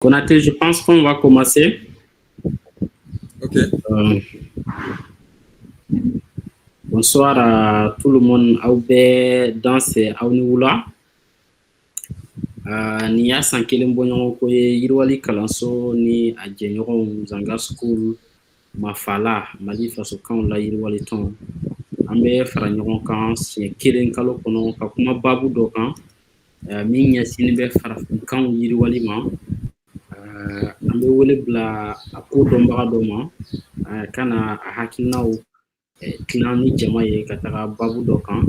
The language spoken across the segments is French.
Konaté, je pense qu'on va commencer. Ok. Bonsoir à tout le monde. Aoubé dans ces Aounioula. Ni ya san kelen bɔ ɲɔgɔn ko ye yiriwali kalanso ni a jɛɲɔgɔnw Zanga School Mafala Mali fasokanw la yiriwali tɔn an bɛ fara ɲɔgɔn kan siɲɛ kelen kalo kɔnɔ ka kuma baabu dɔ kan min ɲɛsinnen bɛ farafinkanw yiriwali ma. An bɛ wele bila a ko dɔnbaga dɔ ma ka na a hakilinaw tilan ni jama ye ka taga baabu dɔ kan.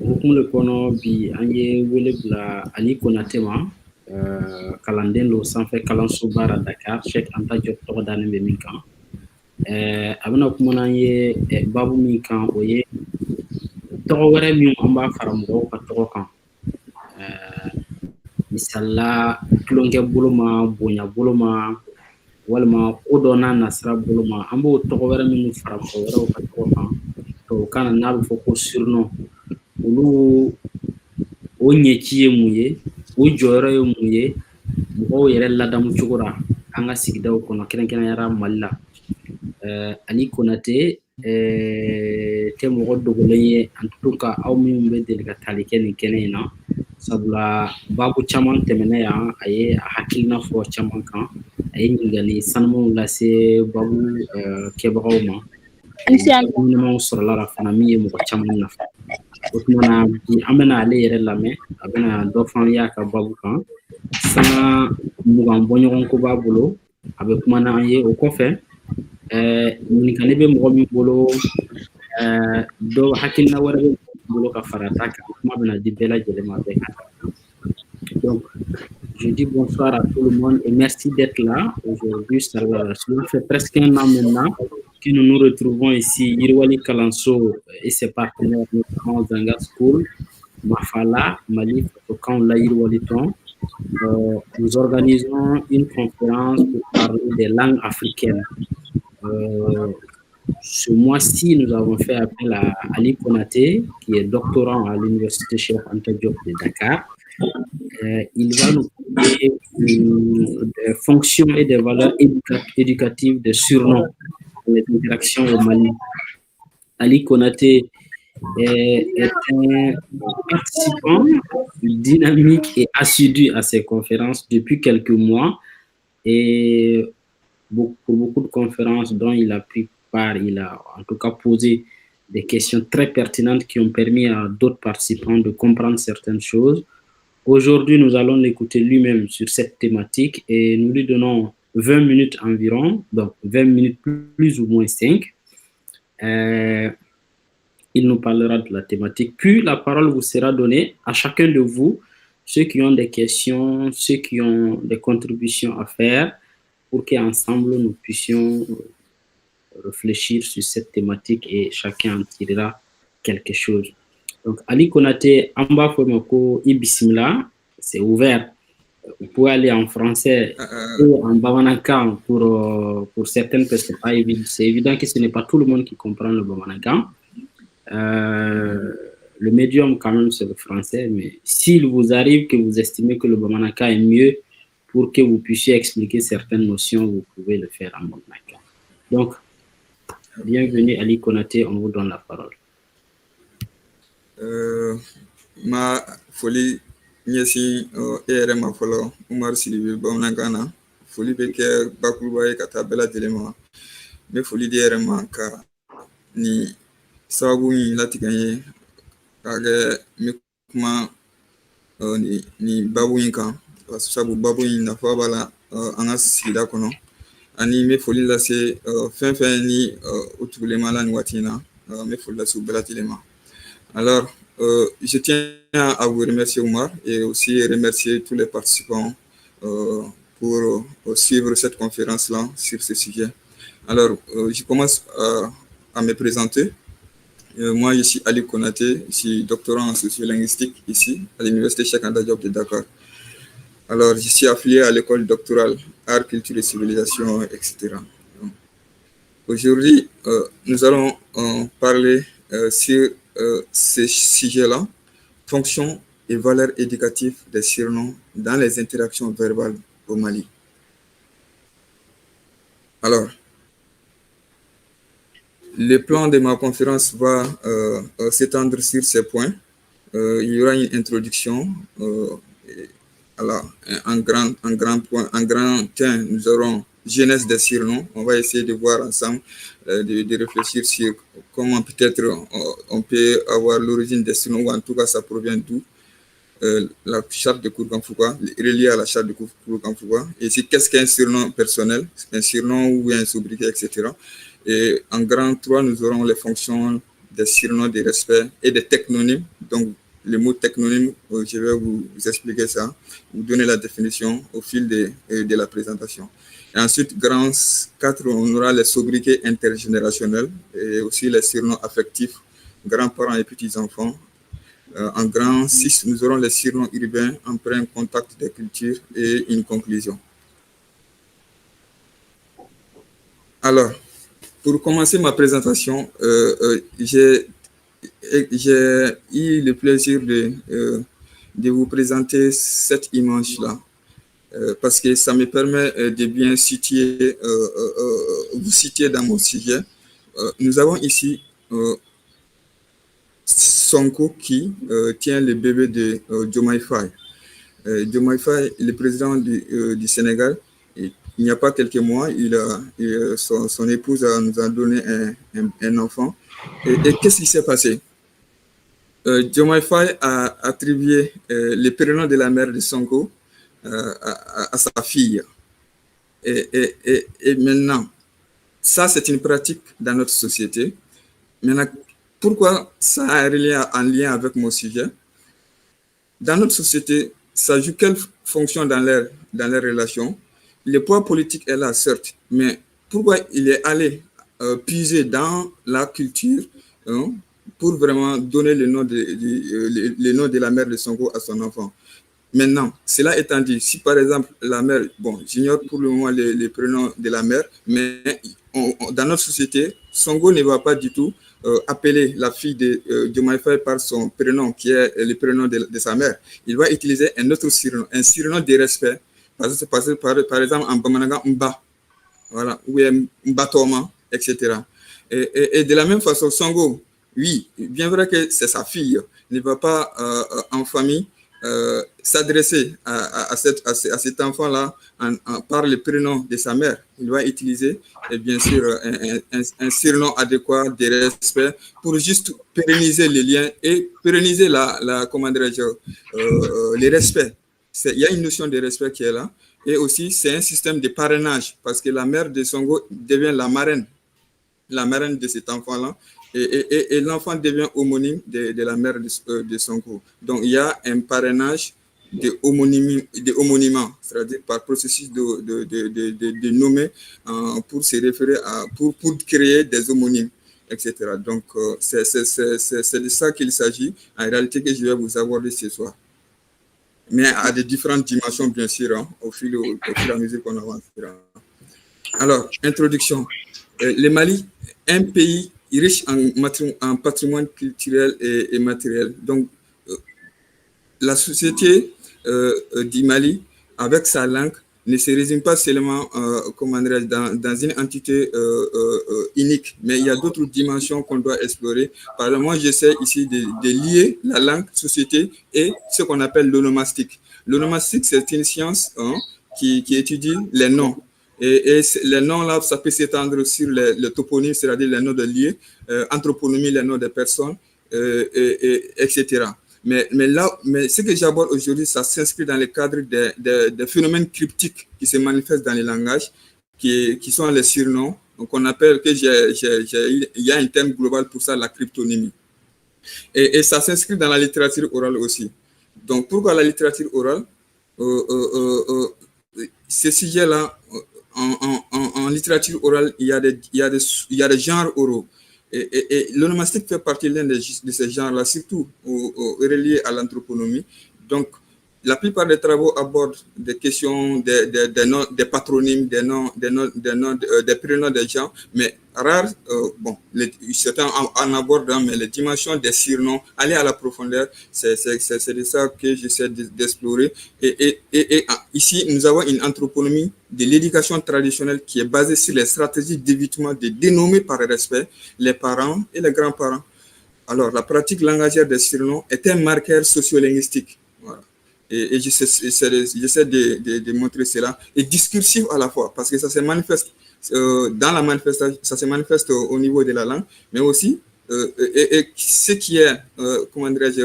Hukumu le kɔnɔ bi an ye wele bila Ali Konate ma, kalanden lo sanfɛ kalanso baara Dakar, Cheikh Anta Diop tɔgɔ dalen bɛ min kan. A bɛna kuma n'an ye baabu min kan o ye tɔgɔ wɛrɛ min an b'a fara mɔgɔw ka tɔgɔ kan. Misalila tulonkɛ bolo ma, bonya bolo ma, walima ko dɔ n'a nasira bolo ma, an b'o tɔgɔ wɛrɛ minnu fara mɔgɔ wɛrɛw ka tɔgɔ kan. Tubabukan na n'a bɛ fɔ ko surnom. Olu o ɲɛci ye mun ye, o jɔyɔrɔ ye mun ye, mɔgɔw yɛrɛ ladamu cogo la an ka sigidaw kɔnɔ kɛrɛnkɛrɛnyara Mali la. Ali Konate tɛ mɔgɔ dogolen ye en tout cas aw minnu bɛ deli ka tali kɛ nin kɛnɛ in na, sabula baabu caman tɛmɛna yan, a ye a hakilina fɔ caman kan, a ye ɲininkali sanumanw lase baabu kɛbagaw ma. Ɲumanw sɔrɔla la fana min ye mɔgɔ caman nafa. O tumana bi an bɛna ale yɛrɛ lamɛn, a bɛna dɔ fɔ an ye a ka baabu kan. Sanga mugan bɔɲɔgɔn ko b'a bolo, a bɛ kuma n'an ye. O kɔfɛ ɲininkali bɛ mɔgɔ min bolo, dɔ hakilina wɛrɛ bɛ bolo ka fara ta kan, kuma bɛna di bɛɛ lajɛlen ma bɛɛ ka. Donc, je dis bonsoir à tout le monde et merci d'être là aujourd'hui. Ça fait presque un an maintenant que nous nous retrouvons ici, Yiriwali Kalanso et ses partenaires, notamment Zanga School, Mafala, Mali, Fasokan, la Yiriwali Ton. Nous organisons une conférence pour parler des langues africaines. Ce mois-ci, nous avons fait appel à Ali Konate, qui est doctorant à l'université Cheikh Anta Diop de Dakar. Il va nous parler des fonctions et des valeurs éducatives des surnoms dans les interactions au Mali. Ali Konate est un participant dynamique et assidu à ces conférences depuis quelques mois et pour beaucoup de conférences dont il a pris part, il a en tout cas posé des questions très pertinentes qui ont permis à d'autres participants de comprendre certaines choses. Aujourd'hui, nous allons l'écouter lui-même sur cette thématique et nous lui donnons 20 minutes environ, donc 20 minutes plus ou moins 5. Il nous parlera de la thématique. Puis, la parole vous sera donnée à chacun de vous, ceux qui ont des questions, ceux qui ont des contributions à faire, pour qu'ensemble, nous puissions réfléchir sur cette thématique et chacun en tirera quelque chose. Donc, Ali Konate, Amba Fomoko Ibismila, c'est ouvert. Vous pouvez aller en français ou en bamanankan pour certaines personnes. C'est évident que ce n'est pas tout le monde qui comprend le bamanankan. Le médium, quand même, c'est le français. Mais s'il vous arrive que vous estimez que le bamanankan est mieux pour que vous puissiez expliquer certaines notions, vous pouvez le faire en bamanankan. Donc, bienvenue Ali Konate, on vous donne la parole. Ma foli ɲɛsin e yɛrɛ ma fɔlɔ Umaru Sidibe bamanankan na, foli bɛ kɛ bakuruba ye ka taa bɛɛ lajɛlen ma. N bɛ foli di e yɛrɛ ma ka nin sababu in latigɛ n ye k'a kɛ n bɛ kuma nin babu in kan, sabu babu in nafa b'a la an ka sigida kɔnɔ, ani n bɛ foli lase fɛn fɛn ni o tugulen b'a la nin waati in na, n bɛ foli lase u bɛɛ lajɛlen ma. Alors, je tiens à vous remercier, Omar, et aussi remercier tous les participants pour suivre cette conférence-là sur ce sujet. Alors, je commence à me présenter. Moi, je suis Ali Konate, je suis doctorant en sociolinguistique ici, à l'université Cheikh Anta Diop de Dakar. Alors, je suis affilié à l'école doctorale Art, Culture et Civilisation, etc. Aujourd'hui, nous allons parler sur ces sujets-là, fonctions et valeurs éducatives des surnoms dans les interactions verbales au Mali. Alors, le plan de ma conférence va s'étendre sur ces points. Il y aura une introduction. Alors, en grand thème, nous aurons jeunesse des surnoms. On va essayer de voir ensemble, de réfléchir sur comment peut-être on peut avoir l'origine des surnoms, ou en tout cas ça provient d'où. La charte de Kourgan-Foucault, reliée à la charte de Kourgan-Foucault. Et c'est qu'est-ce qu'un surnom personnel, un surnom ou un sobriquet, etc. Et en grand 3, nous aurons les fonctions des surnoms, des respects et des technonymes. Donc, le mot technonyme, je vais vous expliquer ça, vous donner la définition au fil de la présentation. Et ensuite, grand 4, on aura les sobriquets intergénérationnels et aussi les surnoms affectifs, grands-parents et petits-enfants. En grand 6, nous aurons les surnoms urbains, empreints, contact des cultures et une conclusion. Alors, pour commencer ma présentation, j'ai eu le plaisir de vous présenter cette image-là, parce que ça me permet de bien vous situer dans mon sujet. Nous avons ici Sonko qui tient le bébé de Diomaye Faye. Diomaye Faye, le président du Sénégal, il n'y a pas quelques mois, son épouse nous a donné un enfant. Et qu'est-ce qui s'est passé? Diomaye Faye a attribué le prénom de la mère de Sonko à sa fille. Et maintenant, ça c'est une pratique dans notre société. Maintenant, pourquoi ça a un lien avec mon sujet? Dans notre société, ça joue quelle fonction dans leurs relations? Le poids politique est là, certes, mais pourquoi il est allé puiser dans la culture pour vraiment donner le nom de la mère de Sonko à son enfant? Maintenant, cela étant dit, si par exemple la mère, bon, j'ignore pour le moment les prénoms de la mère, mais dans notre société, Sonko ne va pas du tout appeler la fille de Diomaye Faye par son prénom, qui est le prénom de sa mère. Il va utiliser un autre surnom, un surnom de respect. Par exemple, en Bamanaga, Mba, voilà, ou Mbatoma, etc. Et de la même façon, Sonko, oui, bien vrai que c'est sa fille, ne va pas en famille s'adresser à cet enfant-là par le prénom de sa mère. Il va utiliser, bien sûr, un surnom adéquat de respect pour juste pérenniser les liens et pérenniser le respect. Il y a une notion de respect qui est là. Et aussi, c'est un système de parrainage parce que la mère de Sonko devient la marraine de cet enfant-là. Et l'enfant devient homonyme de la mère de Sonko. Donc, il y a un parrainage de homonymat, c'est-à-dire par processus de nommer pour se référer pour créer des homonymes, etc. Donc, c'est de ça qu'il s'agit, en réalité, que je vais vous aborder ce soir. Mais à des différentes dimensions, bien sûr, au fur et à mesure qu'on avancera. Alors, introduction. Le Mali, un pays riche en patrimoine culturel et matériel. Donc, la société du Mali, avec sa langue, ne se résume pas seulement dans une entité unique, mais il y a d'autres dimensions qu'on doit explorer. Par exemple, moi, j'essaie ici de lier la langue, société et ce qu'on appelle l'onomastique. L'onomastique, c'est une science qui étudie les noms. Et les noms là, ça peut s'étendre sur les toponymes, c'est-à-dire les noms de lieux, anthroponymie, les noms des personnes, etc. Mais ce que j'aborde aujourd'hui, ça s'inscrit dans le cadre des phénomènes cryptiques qui se manifestent dans les langages, qui sont les surnoms, qu'on appelle, il y a un terme global pour ça, la cryptonymie. Et ça s'inscrit dans la littérature orale aussi. Donc, pourquoi la littérature orale? Ce sujet-là, en littérature orale, il y a des genres oraux. Et l'onomastique fait partie de l'un de ces genres-là, surtout reliés à l'anthroponymie. Donc, la plupart des travaux abordent des questions des patronymes, des prénoms des gens, mais rares, bon, certains en abordent, mais les dimensions des surnoms, aller à la profondeur, c'est de ça que j'essaie d'explorer. Et ici, nous avons une anthropologie de l'éducation traditionnelle qui est basée sur les stratégies d'évitement de dénommer par respect les parents et les grands-parents. Alors, la pratique langagière des surnoms est un marqueur sociolinguistique. Voilà. Et j'essaie de montrer cela. Et discursif à la fois, parce que ça se manifeste dans la manifestation, ça se manifeste au niveau de la langue, mais aussi, et ce qui est, comment dirais-je,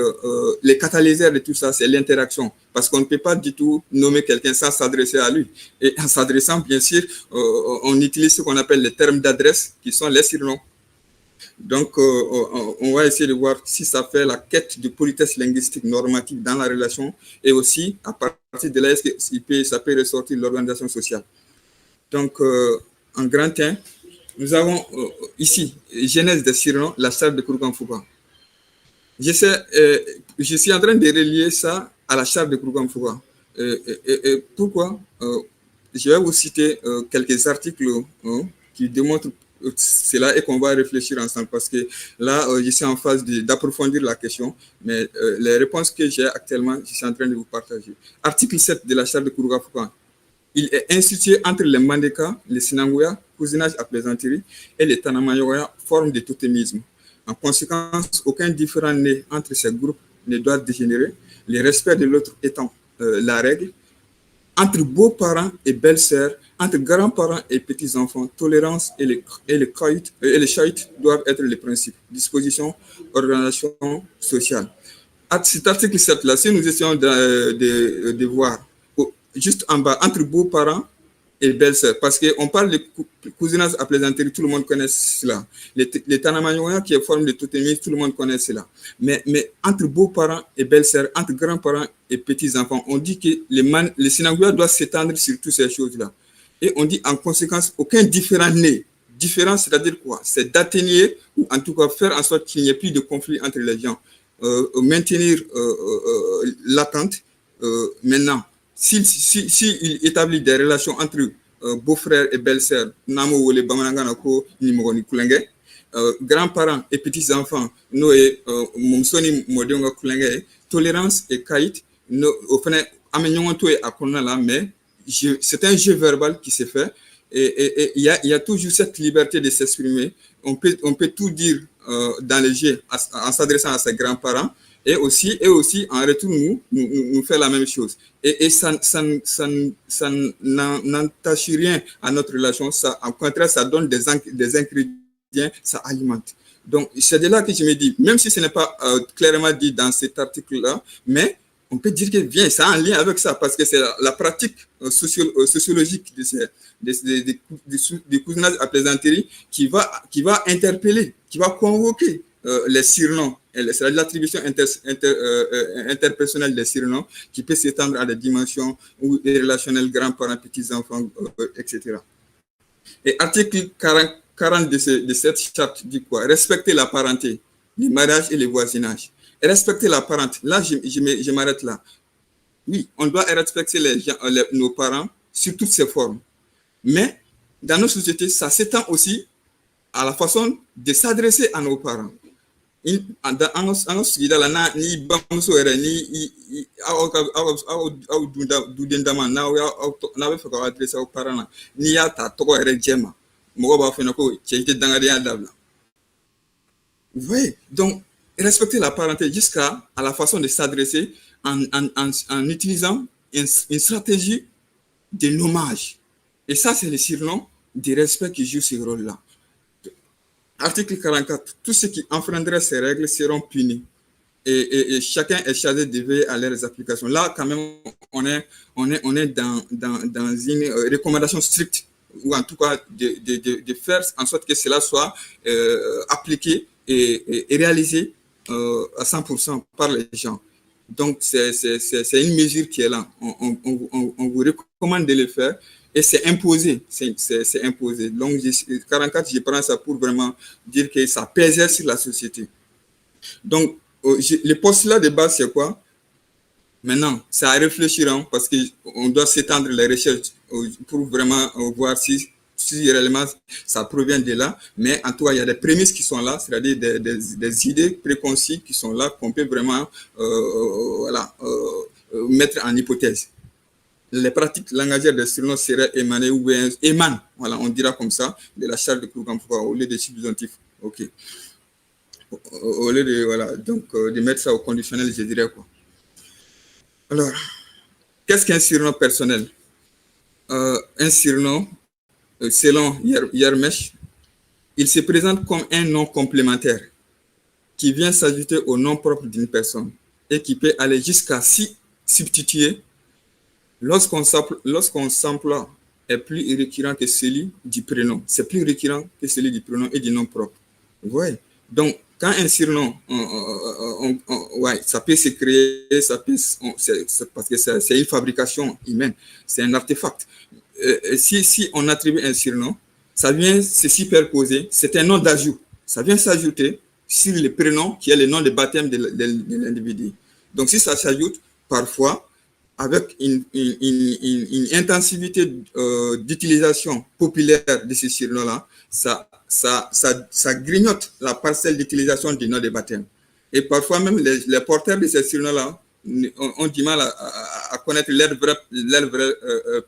les catalyseurs de tout ça, c'est l'interaction. Parce qu'on ne peut pas du tout nommer quelqu'un sans s'adresser à lui. Et en s'adressant, bien sûr, on utilise ce qu'on appelle les termes d'adresse, qui sont les surnoms. Donc, on va essayer de voir si ça fait la quête de politesse linguistique normative dans la relation et aussi, à partir de là, ça peut ressortir l'organisation sociale. Donc, en grand 1, nous avons ici, genèse des surnoms, la charte de Kouroukan-Fouka. Je suis en train de relier ça à la charte de Kouroukan-Fouka. Pourquoi je vais vous citer quelques articles qui démontrent cela et qu'on va réfléchir ensemble parce que là, je suis en phase d'approfondir la question, mais les réponses que j'ai actuellement, je suis en train de vous partager. Article 7 de la charte de Kouroukan-Fouka. Il est institué entre les Mandeka, les Sinangoya, cousinage à plaisanterie, et les Tanamayoya, forme de totémisme. En conséquence, aucun différend né entre ces groupes ne doit dégénérer, le respect de l'autre étant la règle. Entre beaux-parents et belles-sœurs, entre grands-parents et petits-enfants, tolérance et les chaïtes doivent être les principes. Disposition, organisation sociale. Cet article 7 là, si nous essayons de voir juste en bas, entre beaux-parents et belles-sœurs, parce qu'on parle de cousinage à plaisanterie, tout le monde connaît cela. Les Tanamayoya qui est forme de totémisme, tout le monde connaît cela. Mais entre beaux-parents et belles-sœurs, entre grands-parents et petits-enfants, on dit que les synagogues doivent s'étendre sur toutes ces choses-là. Et on dit en conséquence, aucun différent né. Différent, c'est-à-dire quoi? C'est d'atténuer, ou en tout cas faire en sorte qu'il n'y ait plus de conflit entre les gens. Maintenir l'attente. Maintenant, s'il établit des relations entre beaux-frères et belles-sœurs, grands-parents et petits-enfants, tolérance et kaït, mais c'est un jeu verbal qui s'est fait et il y a toujours cette liberté de s'exprimer. On peut tout dire dans les jeux en s'adressant à ses grands-parents. Et aussi, en retour, nous fait la même chose. Et ça n'entache rien à notre relation. Ça, au contraire, ça donne des ingrédients, ça alimente. Donc, c'est de là que je me dis, même si ce n'est pas clairement dit dans cet article-là, mais on peut dire que bien, ça a un lien avec ça, parce que c'est la pratique sociologique des cousinage à plaisanterie qui va interpeller, qui va convoquer les surnoms. C'est l'attribution interpersonnelle des surnoms qui peut s'étendre à des dimensions relationnelles, grands-parents, petits-enfants, etc. Et article 40 de cette charte dit quoi? Respecter la parenté, les mariages et les voisinages. Et respecter la parenté, là, je m'arrête là. Oui, on doit respecter nos parents sur toutes ses formes. Mais dans nos sociétés, ça s'étend aussi à la façon de s'adresser à nos parents. An sigida la ni bamuso yɛrɛ ni aw dudendama n'a bɛ fɛ ka adresse aw parents na n'i y'a ta tɔgɔ yɛrɛ jɛ ma mɔgɔ b'a fɔ ko cɛ i tɛ dangadenya dabila. Vous voyez, donc respecter la parenté jusqu'à la façon de s'adresser en utilisant une stratégie de nommage. Et ça, c'est le surnom de respect qui joue ce rôle-là. Article 44. Tous ceux qui enfreindraient ces règles seront punis. Et chacun est chargé de veiller à leurs applications. Là, quand même, on est dans une recommandation stricte, ou en tout cas de faire en sorte que cela soit appliqué et réalisé à 100% par les gens. Donc, c'est une mesure qui est là. On vous recommande de le faire. Et c'est imposé, c'est imposé. Donc, 44, je prends ça pour vraiment dire que ça pèse sur la société. Donc, le postulat de base, c'est quoi? Maintenant, c'est à réfléchir, hein, parce qu'on doit s'étendre les recherches pour vraiment voir si si réellement ça provient de là, mais en tout cas, il y a des prémices qui sont là, c'est-à-dire des idées préconçues qui sont là qu'on peut vraiment mettre en hypothèse. Les pratiques langagières des surnoms seraient émanées ou bien émanent, voilà, on dira comme ça, de la charte de Kouroukan-Foucault au lieu des subjonctifs. Ok. Au lieu de, voilà, donc, de mettre ça au conditionnel, je dirais quoi. Alors, qu'est-ce qu'un surnom personnel? Un surnom, selon Yermesh, il se présente comme un nom complémentaire qui vient s'ajouter au nom propre d'une personne et qui peut aller jusqu'à s'y substituer lorsqu'on s'emploie est plus récurrent que celui du prénom. C'est plus récurrent que celui du prénom et du nom propre. Vous voyez? Donc, quand un surnom, ouais, ça peut se créer, ça peut, parce que c'est une fabrication humaine, c'est un artefact. Si on attribue un surnom, ça vient se superposer, c'est un nom d'ajout. Ça vient s'ajouter sur le prénom qui est le nom de baptême de l'individu. Donc, si ça s'ajoute, parfois, avec une intensivité d'utilisation populaire de ce surnom-là, ça grignote la parcelle d'utilisation du nom de baptême. Et parfois même, les porteurs de ces surnoms-là ont du mal à connaître leur vrai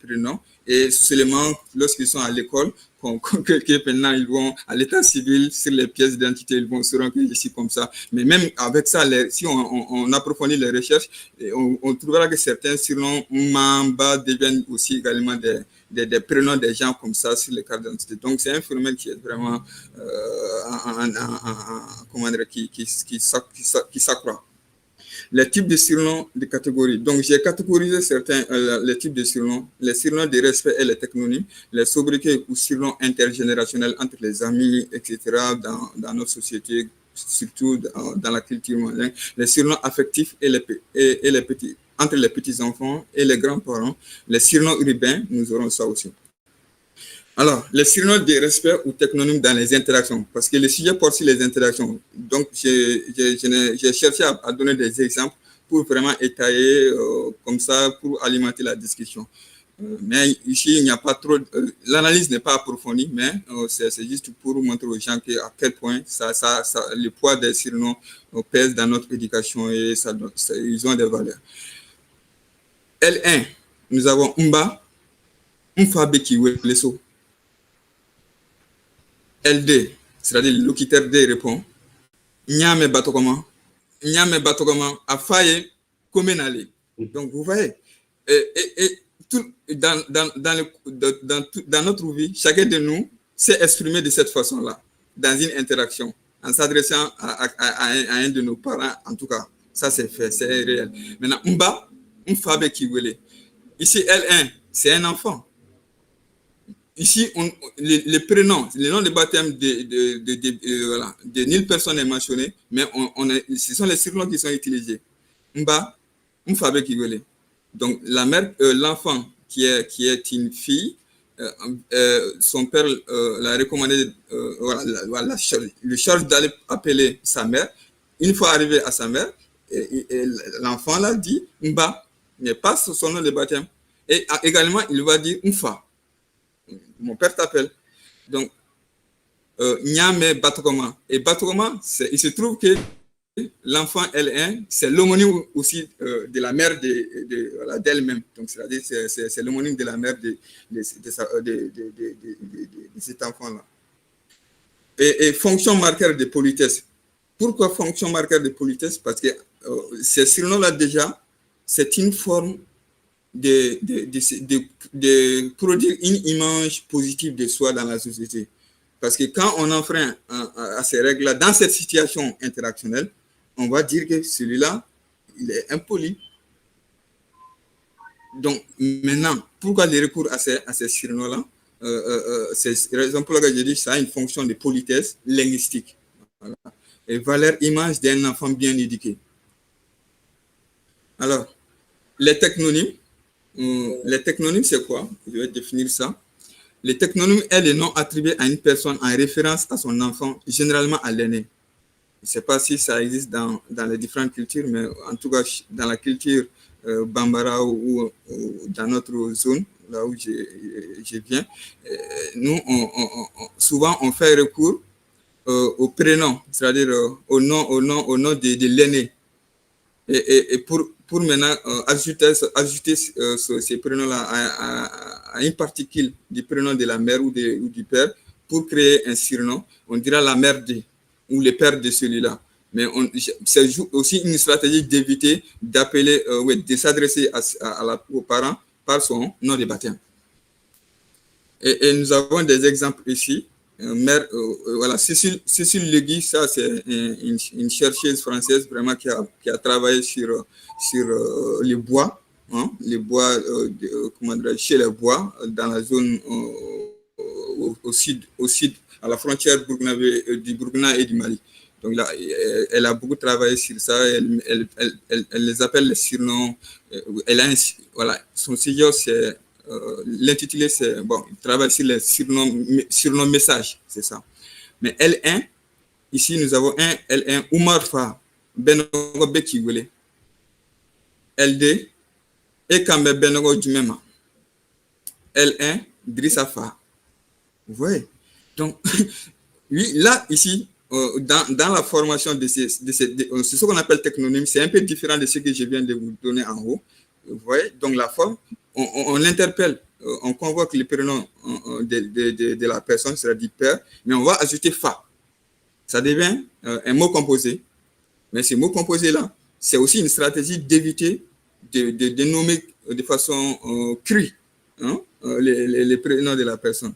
prénom. Et seulement lorsqu'ils sont à l'école, que maintenant ils vont à l'état civil, sur les pièces d'identité, ils vont se rendre que je suis comme ça. Mais même avec ça, si on approfondit les recherches, on trouvera que certains surnoms Mamba deviennent aussi également des prénoms des gens comme ça sur les cartes d'identité. Donc c'est un phénomène qui est vraiment comment dire, qui s'accroît. Les types de surnoms de catégories. Donc, j'ai catégorisé certains, les types de surnoms, les surnoms de respect et les technonymes, les sobriquets ou surnoms intergénérationnels entre les amis, etc., dans notre société, surtout dans la culture mondiale, les surnoms affectifs et les petits, entre les petits-enfants et les grands-parents, les surnoms urbains, nous aurons ça aussi. Alors, les surnoms de respect ou technonymes dans les interactions, parce que le sujet porte sur les interactions. Donc, j'ai cherché à donner des exemples pour vraiment étayer comme ça, pour alimenter la discussion. Mais ici, il n'y a pas trop... l'analyse n'est pas approfondie, mais c'est juste pour montrer aux gens à quel point le poids des surnoms pèse dans notre éducation et ils ont des valeurs. L1, nous avons Mba, Mfabekiwe, Leso. LD, c'est-à-dire le locuteur D répond Nyame Batokoma, Afaye Komenale. Donc vous voyez, et tout, dans notre vie, chacun de nous s'est exprimé de cette façon-là, dans une interaction, en s'adressant à un de nos parents, en tout cas. Ça, c'est fait, c'est réel. Maintenant, Mba, Mfabe Kiwele. Ici, L1, c'est un enfant. Ici, les prénoms, le nom de baptême de nulle personne n'est mentionné, mais ce sont les surnoms qui sont utilisés. Mba, Mfabe Kiwele. Donc, la mère, l'enfant qui est une fille, son père l'a recommandé, le charge d'aller appeler sa mère. Une fois arrivé à sa mère, et l'enfant l'a dit Mba, mais pas son nom de baptême. Et également, il va dire Mfa. Mon père t'appelle. Donc, Nyame Batokoma. Et Batokoma, il se trouve que l'enfant L1, c'est l'homonyme aussi de la mère d'elle-même. Donc, c'est-à-dire c'est l'homonyme de la mère de cet enfant-là. Et fonction marqueur de politesse. Pourquoi fonction marqueur de politesse? Parce que ces surnoms-là, déjà, c'est une forme de produire une image positive de soi dans la société. Parce que quand on enfreint à ces règles-là, dans cette situation interactionnelle, on va dire que celui-là, il est impoli. Donc, maintenant, pourquoi les recours à ces surnoms-là? C'est la raison pour laquelle je dis que ça a une fonction de politesse linguistique. Voilà. Et valeur image d'un enfant bien éduqué. Alors, les technonymes, c'est quoi? Je vais définir ça. Les technonymes est le nom attribué à une personne en référence à son enfant, généralement à l'aîné. Je ne sais pas si ça existe dans les différentes cultures, mais en tout cas, dans la culture Bambara ou dans notre zone, là où je viens, nous, souvent, on fait recours au prénom, c'est-à-dire au nom de l'aîné. Et pour maintenant ajouter ces prénoms-là à une particule du prénom de la mère ou du père, pour créer un surnom, on dira la mère de ou le père de celui-là. Mais c'est aussi une stratégie d'éviter d'appeler, de s'adresser aux parents par son nom de baptême. Et nous avons des exemples ici. Voilà, Cécile Legui, ça c'est une chercheuse française vraiment qui a travaillé sur les bois, hein, les bois, chez les bois, dans la zone au sud, à la frontière du Burkina et du Mali. Donc là, elle a beaucoup travaillé sur ça. Elle les appelle les surnoms. Voilà, son sujet c'est l'intitulé, c'est, bon, il travaille sur les surnoms messages, c'est ça. Mais L1, ici, nous avons un L1, Oumar Fa, Benogo Bekiwele. L2, Ekame Benogo Jumema. L1, Drissa Fa. Vous voyez? Donc, oui, là, ici, dans la formation de c'est ce qu'on appelle technonyme, c'est un peu différent de ce que je viens de vous donner en haut. Vous voyez? Donc, la forme, on interpelle, on convoque le prénom de la personne, c'est-à-dire père, mais on va ajouter fa. Ça devient un mot composé. Mais ce mot composé-là, c'est aussi une stratégie d'éviter de nommer de façon crue, hein, les prénoms de la personne.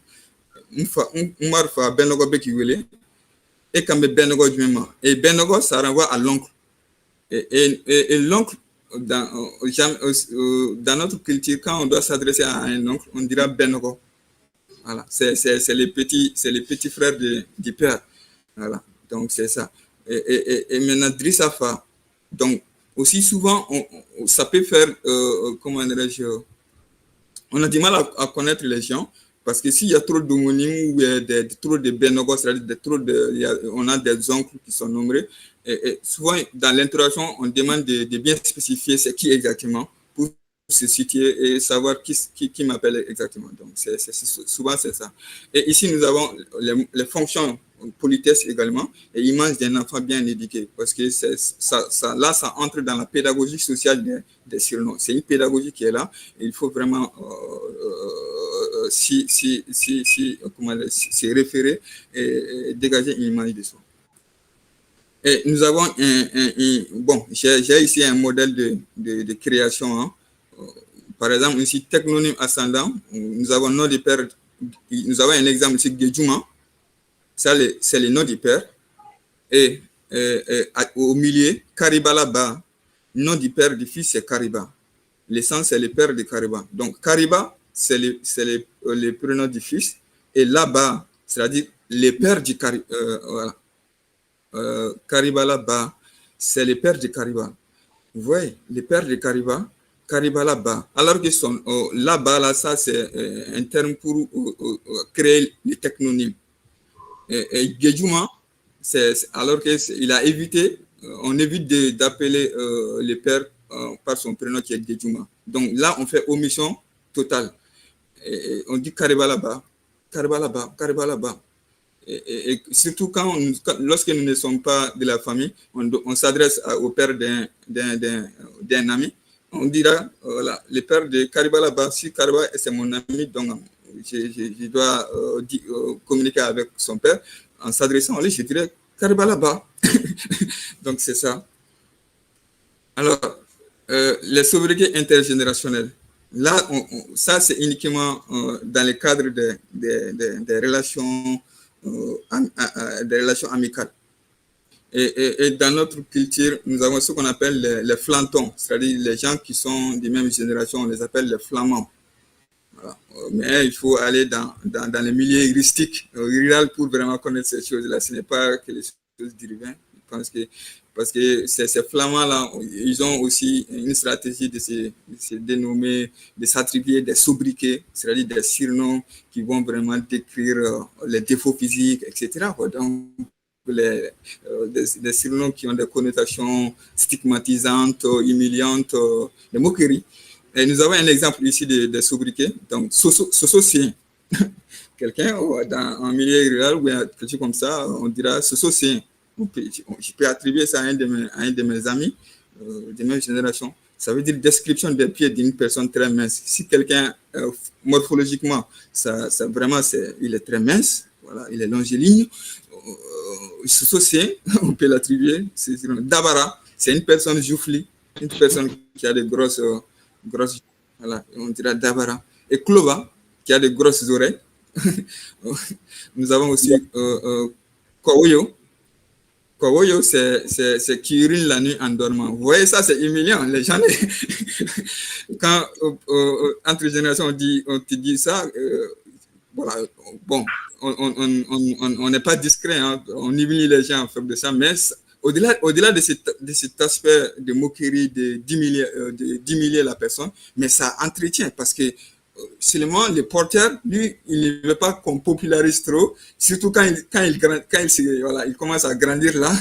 Oumar Fa, Benogo Bekiwele, et Kambe Benogo Jumema. Et Benogo, ça renvoie à l'oncle. Et l'oncle, dans notre culture, quand on doit s'adresser à un oncle, on dira Benogo. Voilà, c'est les petits frères du père. Voilà, donc c'est ça. Et maintenant, Drissa Fa. Donc, aussi souvent, ça peut faire, comment dirais-je, on a du mal à connaître les gens, parce que s'il y a trop d'homonymes ou trop de Benogo, c'est-à-dire on a des oncles qui sont nombreux, et souvent, dans l'interrogation, on demande de bien spécifier c'est qui exactement pour se situer et savoir qui m'appelle exactement. Donc, souvent, c'est ça. Et ici, nous avons les fonctions politesse également et image d'un enfant bien éduqué, parce que là, ça entre dans la pédagogie sociale des surnoms. C'est une pédagogie qui est là et il faut vraiment s'y référer et dégager une image de soi. Et nous avons bon, j'ai ici un modèle de création. Hein. Par exemple, ici, technonyme ascendant, nous avons nom de père, nous avons un exemple ici, Gedjuma, ça c'est le nom du père. Et au milieu, Karibala Ba, nom du père du fils, c'est Kariba. Le sang, c'est le père de Kariba. Donc, Kariba, c'est le prénom du fils. Et là-bas, c'est-à-dire le père du Kariba. Voilà. Karibala Ba, c'est le père de Kariba. Vous voyez, le père de Kariba, Karibala Ba. Alors que là-bas, là, ça, c'est un terme pour créer les technonymes. Et Gedjuma, alors qu'il a évité, on évite d'appeler le père par son prénom qui est Gedjuma. Donc là, on fait omission totale. Et on dit Karibala Ba, Karibala Ba, Karibala Ba. Et surtout lorsque nous ne sommes pas de la famille, on s'adresse au père d'un ami. On dira, voilà, le père de Karibala Ba, si Kariba c'est mon ami, donc je dois communiquer avec son père. En s'adressant à lui, je dirais Karibala Ba. Donc c'est ça. Alors, les sobriquets intergénérationnels. Là, ça c'est uniquement dans le cadre des relations des relations amicales. Et dans notre culture, nous avons ce qu'on appelle les flantons, c'est-à-dire les gens qui sont des mêmes générations, on les appelle les flamands. Voilà. Mais il faut aller dans les milieux rustiques, rural, pour vraiment connaître ces choses-là. Ce n'est pas que les choses divines. Parce que ces flamands-là, ils ont aussi une stratégie de se dénommer, de s'attribuer des sobriquets, c'est-à-dire des surnoms qui vont vraiment décrire les défauts physiques, etc. Donc, des surnoms qui ont des connotations stigmatisantes, humiliantes, des moqueries. Et nous avons un exemple ici de sobriquet. Donc, Soso-sien. Quelqu'un dans un milieu rural ou quelque chose comme ça, on dira Soso-sien. Je peux attribuer ça à un de mes amis de même génération. Ça veut dire description des pieds d'une personne très mince. Si quelqu'un, morphologiquement, vraiment, il est très mince, voilà, il est longiligne, Soso-sien, on peut l'attribuer. Dabara, c'est une personne joufflie, une personne qui a de grosses, voilà, on dira Dabara. Et Klova, qui a de grosses oreilles. Nous avons aussi Kowoyo. Kowoyo, c'est qui urine la nuit en dormant. Vous voyez, ça, c'est humiliant. Les gens, quand entre générations, on te dit ça, voilà, bon, on n'est pas discret, hein, on humilie les gens en fait de ça, mais au-delà de cet aspect de moquerie, d'humilier la personne, mais ça entretient parce que seulement le porteur, lui, il ne veut pas qu'on popularise trop, surtout quand il commence à grandir là,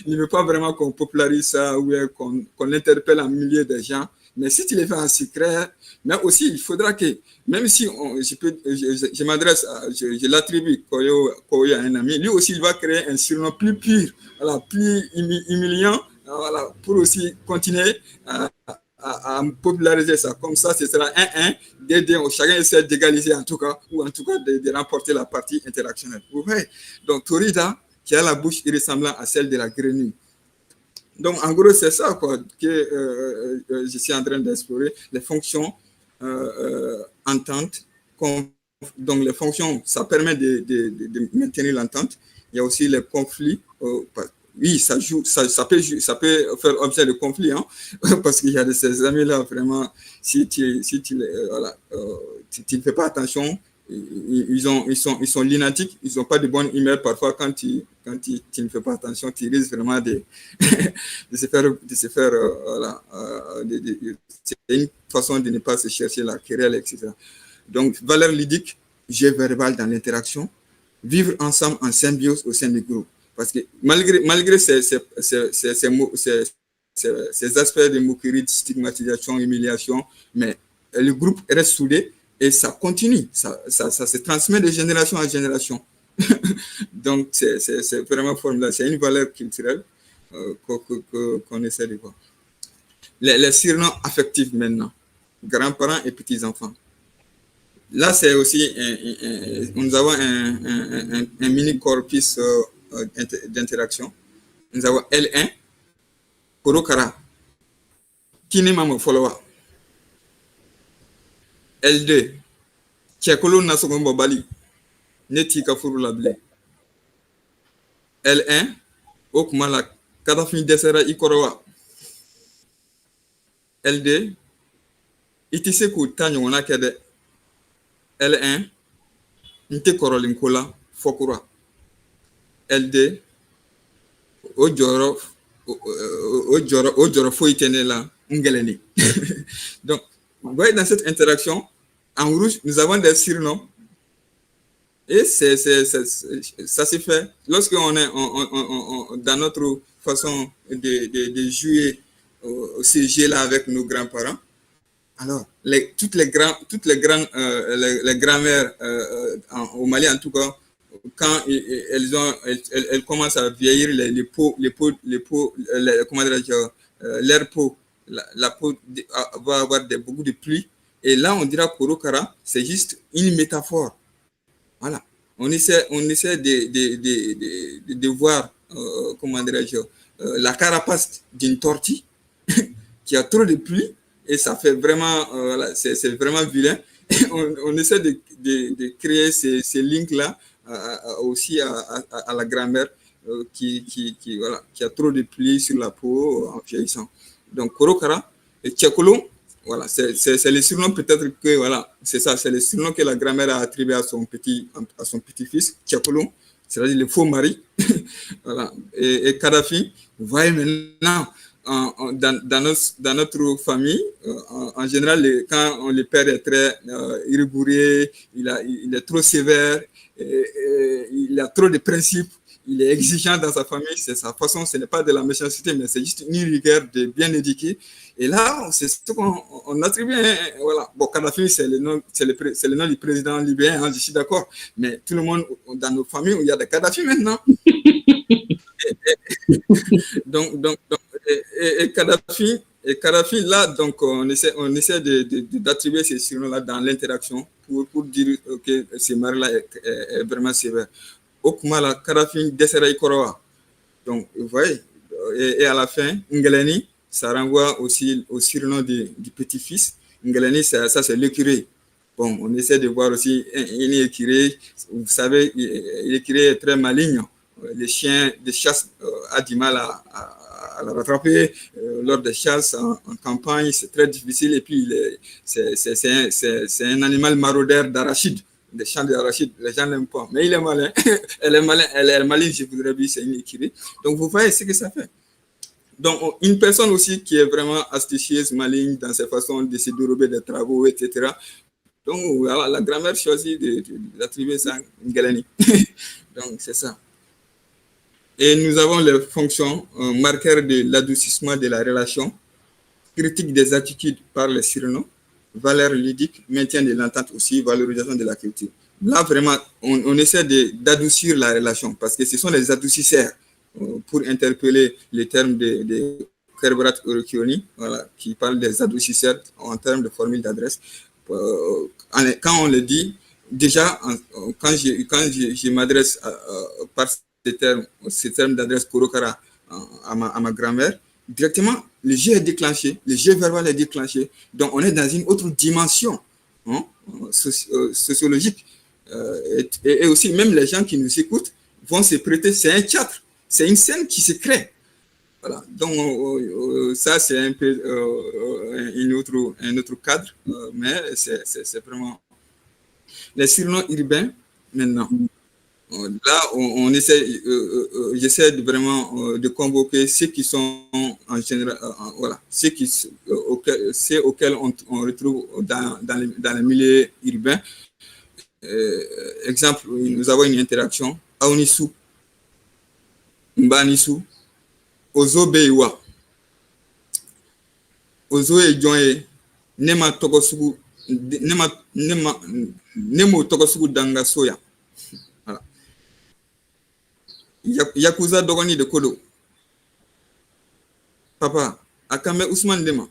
il ne veut pas vraiment qu'on popularise ça ou qu'on l'interpelle en milieu des gens. Mais si tu le fais en secret, mais aussi il faudra que, même si je m'adresse, je l'attribue Koyo à un ami, lui aussi il va créer un surnom plus pur, voilà, plus humiliant, voilà, pour aussi continuer à populariser ça. Comme ça, ce sera 1-1, 2-2, chacun essaie d'égaliser en tout cas, ou en tout cas de remporter la partie interactionnelle. Vous voyez? Donc, Torida, qui a la bouche ressemblant à celle de la grenouille. Donc, en gros, c'est ça quoi, que je suis en train d'explorer, les fonctions entente. Donc, les fonctions, ça permet de maintenir l'entente. Il y a aussi les conflits. Oui, ça peut faire objet de conflit, hein, parce qu'il y a de ces amis-là, vraiment, si tu ne fais pas attention, ils sont lunatiques, ils n'ont pas de bonne humeur parfois quand tu ne fais pas attention, tu risques vraiment de se faire voilà, c'est une façon de ne pas se chercher la querelle, etc. Donc, valeur ludique, jeu verbal dans l'interaction, vivre ensemble en symbiose au sein du groupe. Parce que malgré ces aspects de moquerie, de stigmatisation, humiliation, mais le groupe reste soudé et ça continue, ça se transmet de génération en génération. Donc, c'est vraiment formidable. C'est une valeur culturelle qu'on essaie de voir. Les surnoms affectifs maintenant, grands-parents et petits-enfants. Là, c'est aussi, nous avons un mini corpus d'interaction. Nous avons L1, Korokara, Kinema Followa. L2, Tchekolo Nasogombo Bali, Neti Kafuru Lable. L1, Okmala, Kadafin Desera Ikorowa. L2, Itiseku Tanyona Kede. L1, Nte Korolinkola Fokura. L2, Ojoro Foitenela Ngeleni. Donc, vous voyez dans cette interaction, en rouge, nous avons des surnoms. Et ça se fait lorsqu'on est dans notre façon de jouer ce jeu-là avec nos grands-parents. Alors, toutes les grands-mères au Mali, en tout cas, quand elles commencent à vieillir, leur peau, la peau va avoir beaucoup de pluie. Et là, on dira Korokara, c'est juste une métaphore. Voilà. On essaie de voir, la carapace d'une tortue qui a trop de pluie et ça fait vraiment, c'est vraiment vilain. On essaie de créer ces links-là aussi à la grand-mère qui a trop de plis sur la peau en vieillissant. Donc, Korokara et Tchekolo, voilà, c'est le surnom peut-être que, voilà, c'est ça, c'est le surnom que la grand-mère a attribué à son petit-fils, Tchekolo, c'est-à-dire le faux mari. Voilà. Et Kadhafi, vous voyez maintenant, dans notre famille, en général, quand le père est très rigoureux, il est trop sévère, il a trop de principes, il est exigeant dans sa famille, c'est sa façon, ce n'est pas de la méchanceté, mais c'est juste une rigueur de bien éduqué. Et là, c'est ce qu'on attribue. Voilà. Bon, Kadhafi, c'est le nom du président libyen, je suis d'accord. Mais tout le monde, dans nos familles, il y a des Kadhafi maintenant. Et Kadhafi, là, donc, on essaie d'attribuer ces surnoms-là dans l'interaction pour dire que ce mari-là est vraiment sévère. Au Kumala, Kadhafi, Desserai Koroa. Donc, vous voyez, et à la fin, Ngeleni, ça renvoie aussi au surnom du petit-fils. Ngeleni, ça c'est l'écureuil. Bon, on essaie de voir aussi un écureuil. Vous savez, l'écureuil est très maligne. Les chiens de chasse a du mal à la rattraper. Lors des chasses en campagne, c'est très difficile. Et puis, c'est un animal maraudeur d'arachide, des champs d'arachide. Les gens n'aiment pas. Mais il est malin. Elle est maligne, je voudrais dire, c'est une écurie. Donc, vous voyez ce que ça fait. Donc, une personne aussi qui est vraiment astucieuse, maligne dans ses façons de se dérober des travaux, etc. Donc, voilà, la grand-mère choisit d'attribuer ça à Ngeleni. Donc, c'est ça. Et nous avons les fonctions marqueurs de l'adoucissement de la relation, critique des attitudes par les surnoms, valeurs ludiques, maintien de l'entente aussi, valorisation de la culture. Là, vraiment, on essaie d'adoucir la relation parce que ce sont les adoucisseurs, pour interpeller les termes de Kerbrat Orokioni, voilà, qui parle des adoucisseurs en termes de formule d'adresse. Quand on le dit, déjà, quand je m'adresse par ces termes d'adresse Korokara à ma grand-mère, directement, le jeu est déclenché, le jeu verbal est déclenché. Donc, on est dans une autre dimension sociologique. Et aussi, même les gens qui nous écoutent vont se prêter. C'est un théâtre, c'est une scène qui se crée. Voilà. Donc, ça, c'est un peu un autre cadre, mais c'est vraiment... Les surnoms urbains, maintenant. Là, on essaie, j'essaie vraiment de convoquer ceux qui sont en général, voilà, ceux auxquels on retrouve dans les milieux urbains. Exemple, nous avons une interaction. Aonisu, Mbanisu, Ozo Beiwa, Ozo Ejoye, Nema Tokosugu, Nemo Tokosugu Danga Soya. Yakuza Dogoni de Kodo. Papa, Akame Ousmane Dema.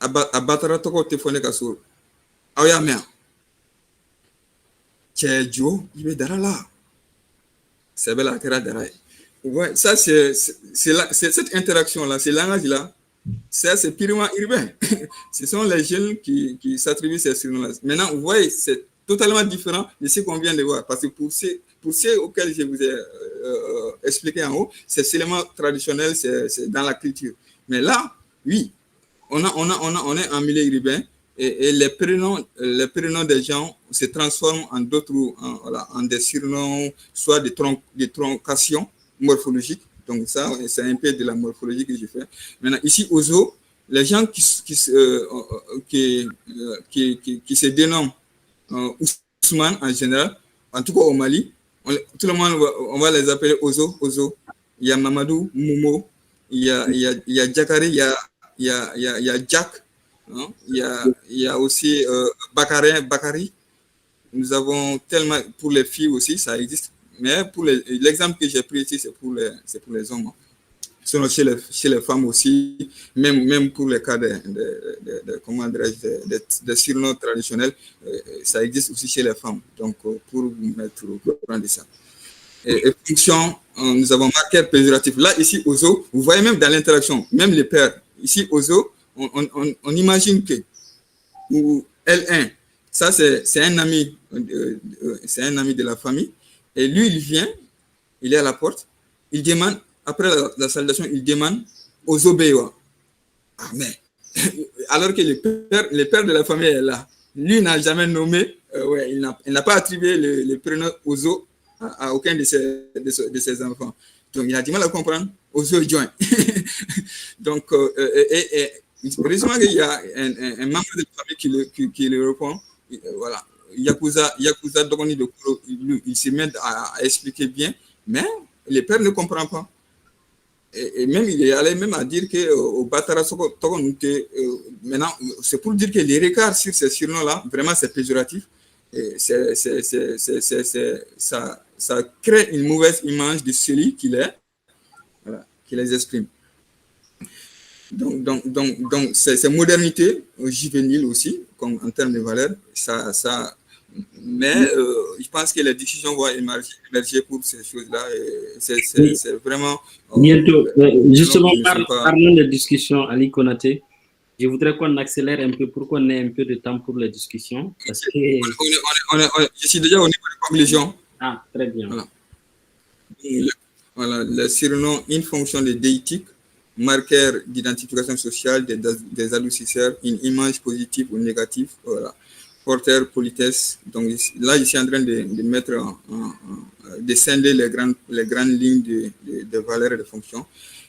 Abatara Toko Tefone Kasur. Aoya Mea. Tchejo, il est Darala. C'est belle Kera Daraï. Ouais, ça, c'est cette interaction-là, ce langage-là, ça, c'est purement urbain. Ce sont les jeunes qui s'attribuent ces surnoms-là. Maintenant, vous voyez, c'est totalement différent de ce qu'on vient de voir. Parce que pour ceux auxquels je vous ai expliqué en haut, c'est seulement traditionnel, c'est dans la culture. Mais là, oui, on est en milieu urbain et les prénoms des gens se transforment en d'autres, en des surnoms, soit des troncations morphologiques. Donc ça, c'est un peu de la morphologie que je fais. Maintenant, ici, aux zoo, les gens qui se dénomment Ousmane en général, en tout cas au Mali, tout le monde, on va les appeler Ozo. Il y a Mamadou, Momo, il y a Jakari, il y a Jack, hein? Il y a aussi Bakari. Nous avons tellement, pour les filles aussi, ça existe. Mais pour l'exemple que j'ai pris ici, c'est pour les hommes. Sinon, chez les femmes aussi, même pour les cas des surnoms traditionnels, ça existe aussi chez les femmes. Donc, pour vous mettre au courant de ça. Et fonction, nous avons marqueur péjoratif. Là, ici, aux zoo, vous voyez même dans l'interaction, même les pères. Ici, aux zoo, on imagine que L1, ça, c'est un ami de la famille. Et lui, il vient, il est à la porte, il demande, après la salutation, il demande aux obéiwa. Ah, mais, alors que le père de la famille est là. Lui n'a jamais nommé, il n'a pas attribué le prénom Ozo à aucun de ses enfants. Donc, il a du mal à comprendre Ozo joint. Donc, heureusement qu'il y a un membre de la famille qui le répond. Voilà. Yakuza Dogoni de Kuro, il se met à expliquer bien, mais les pères ne comprennent pas. Et même, il est allé même à dire qu'au Batara Soko, maintenant, c'est pour dire que les regards sur ces surnoms-là, vraiment, c'est péjoratif. Et ça crée une mauvaise image de celui qu'il est, voilà, qui les exprime. Donc c'est modernité juvénile aussi, comme en termes de valeur. Mais je pense que les discussions vont émerger pour ces choses-là. C'est vraiment... Bientôt. Justement, parlons de discussions, Ali Konaté. Je voudrais qu'on accélère un peu pour qu'on ait un peu de temps pour les discussions. Parce que... je suis déjà au niveau de conclusion. Ah, très bien. Voilà, le surnom, une fonction de déitique, marqueur d'identification sociale des adoucisseurs, une image positive ou négative, voilà. Porteur, politesse. Donc là, je suis en train de mettre de scinder les grandes lignes de valeurs et de fonctions.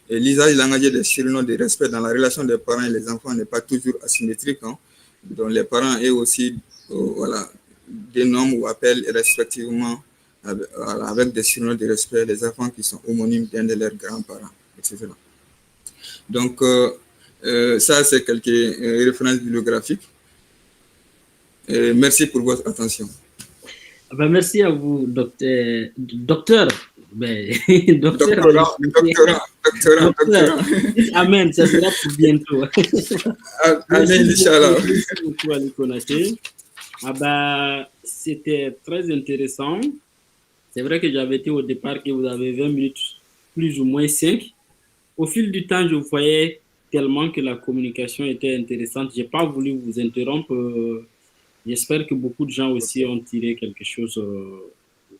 Et l'usage langagier des surnoms de respect dans la relation des parents et les enfants n'est pas toujours asymétrique. Hein. Donc les parents, eux aussi, voilà, dénomment ou appellent respectivement avec des surnoms de respect les enfants qui sont homonymes d'un de leurs grands-parents, etc. Donc, ça, c'est quelques références bibliographiques. Et merci pour votre attention. Ben, merci à vous, docteur. Doctorat. Amen, ça sera pour bientôt. Amen, Inch'Allah. Merci beaucoup, Ali Konaté. C'était très intéressant. C'est vrai que j'avais dit au départ que vous avez 20 minutes, plus ou moins 5. Au fil du temps, je voyais tellement que la communication était intéressante. Je n'ai pas voulu vous interrompre. J'espère que beaucoup de gens aussi ont tiré quelque chose de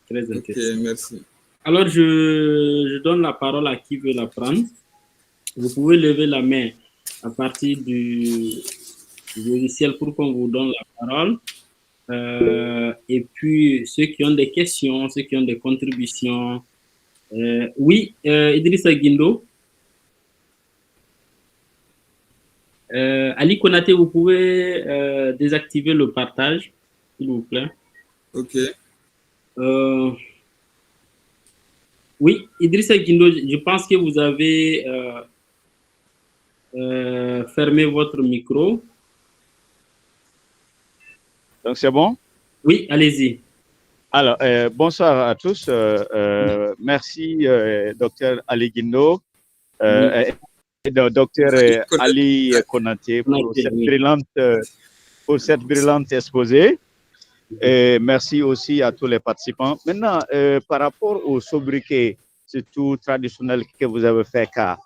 très intéressant. Ok, merci. Alors, je donne la parole à qui veut la prendre. Vous pouvez lever la main à partir du logiciel pour qu'on vous donne la parole. Et puis, ceux qui ont des questions, ceux qui ont des contributions. Oui, Idrissa Guindo. Ali Konaté, vous pouvez désactiver le partage, s'il vous plaît. Ok. Oui, Idrissa Guindo, je pense que vous avez fermé votre micro. Donc, c'est bon? Oui, allez-y. Alors, bonsoir à tous. Merci, docteur Ali Guindo, docteur Ali Konaté, pour cette brillante exposé. Et merci aussi à tous les participants. Maintenant, par rapport au sobriquet, surtout traditionnel que vous avez fait cas,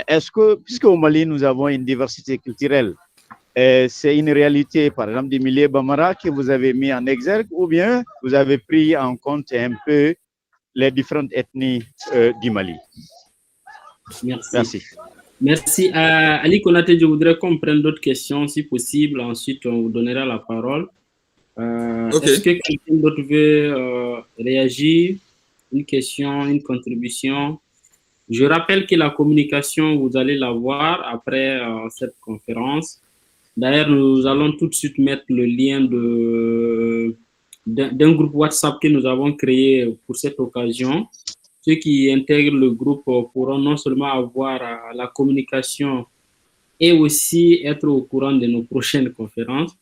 est-ce que, puisque au Mali, nous avons une diversité culturelle, c'est une réalité, par exemple, du milieu Bambara que vous avez mis en exergue, ou bien vous avez pris en compte un peu les différentes ethnies du Mali? Merci. Merci. Ali Konaté, je voudrais qu'on prenne d'autres questions, si possible. Ensuite, on vous donnera la parole. Okay. Est-ce que quelqu'un d'autre veut réagir? Une question, une contribution? Je rappelle que la communication, vous allez la voir après cette conférence. D'ailleurs, nous allons tout de suite mettre le lien d'un groupe WhatsApp que nous avons créé pour cette occasion. Ceux qui intègrent le groupe pourront non seulement avoir la communication et aussi être au courant de nos prochaines conférences.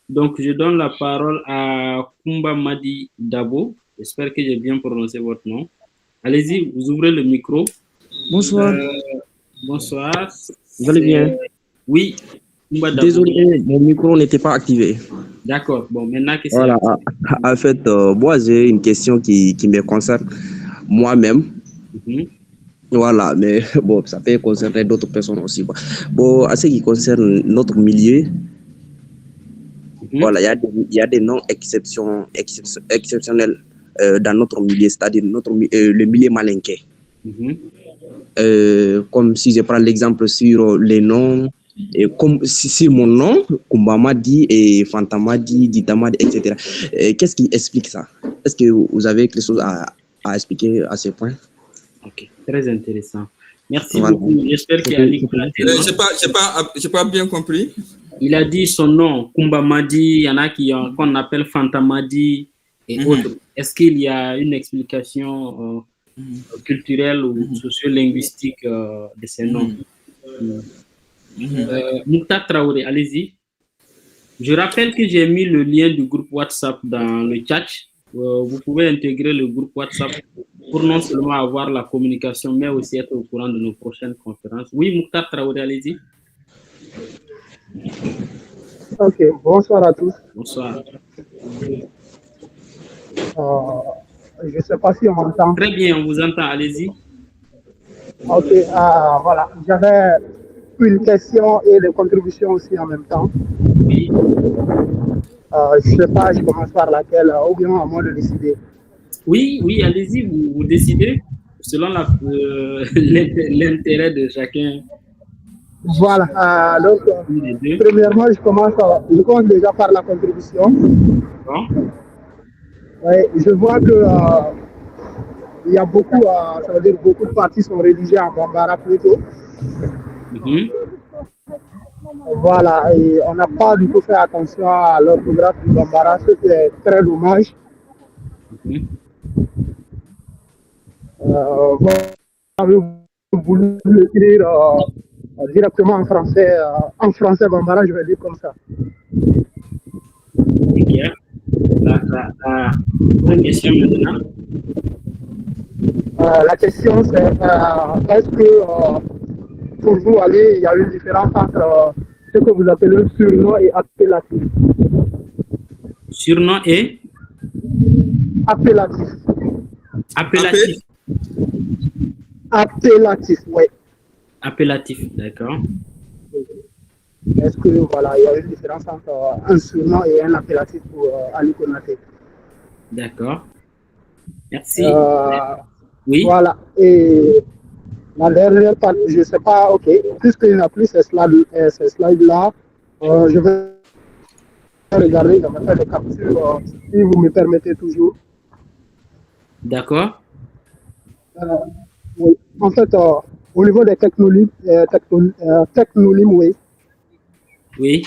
Donc, je donne la parole à Kumba Madi Dabo. J'espère que j'ai bien prononcé votre nom. Allez-y, vous ouvrez le micro. Bonsoir. Bonsoir. Vous allez bien? Oui. Kumba Dabo. Désolé, mon micro n'était pas activé. D'accord. Bon, maintenant que c'est... Voilà. En fait, moi, j'ai une question qui me concerne moi-même. Voilà, mais bon, ça peut concerner d'autres personnes aussi. Bon, à ce qui concerne notre milieu, voilà, il y a des noms exceptionnels dans notre milieu, c'est-à-dire le milieu malinqué. Comme si je prends l'exemple sur les noms, comme si mon nom, Kumbamadi et Fantamadi, Ditamadi, etc. Qu'est-ce qui explique ça? Est-ce que vous avez quelque chose à expliquer à ce point? Ok, très intéressant. Merci beaucoup. J'espère qu'il a dit j'ai pas bien compris. Il a dit son nom, Kumba Madi, il y en a qu'on appelle Fantamadi et autres. Est-ce qu'il y a une explication culturelle ou socio-linguistique de ces noms? Mouktar Traoré, allez-y. Je rappelle que j'ai mis le lien du groupe WhatsApp dans le chat. Vous pouvez intégrer le groupe WhatsApp pour non seulement avoir la communication, mais aussi être au courant de nos prochaines conférences. Oui, Mouktar Traoré, allez-y. Ok, bonsoir à tous. Bonsoir. Je ne sais pas si on m'entend. Très bien, on vous entend, allez-y. Ok, voilà. J'avais une question et des contributions aussi en même temps. Oui. Je ne sais pas, je commence par laquelle, ou bien à moi de décider. Oui, allez-y, vous décidez selon l'intérêt de chacun. Voilà, donc, premièrement, je commence déjà par la contribution. Bon. Ouais, je vois que il y a beaucoup, ça veut dire beaucoup de parties sont rédigées en Bambara plutôt. Voilà, et on n'a pas du tout fait attention à l'orthographe du Bambara, ce qui est très dommage. Vous avez voulu l'écrire directement en français Bambara, je vais dire comme ça. Ok. La question maintenant. La question c'est est-ce que pour vous, il y a une différence entre ce que vous appelez surnom et appellatif? Surnom et appellatif. Appellatif, oui. Appellatif, d'accord. Est-ce que voilà, il y a une différence entre un surnom et un appellatif pour Ali Konaté? D'accord. Merci. Oui. Voilà. Et la dernière partie, je ne sais pas, ok. Puisqu'il n'y a plus ces slides-là, je vais regarder, je vais faire des captures, si vous me permettez toujours. D'accord. Oui. En fait, au niveau des technonymes, oui. Oui.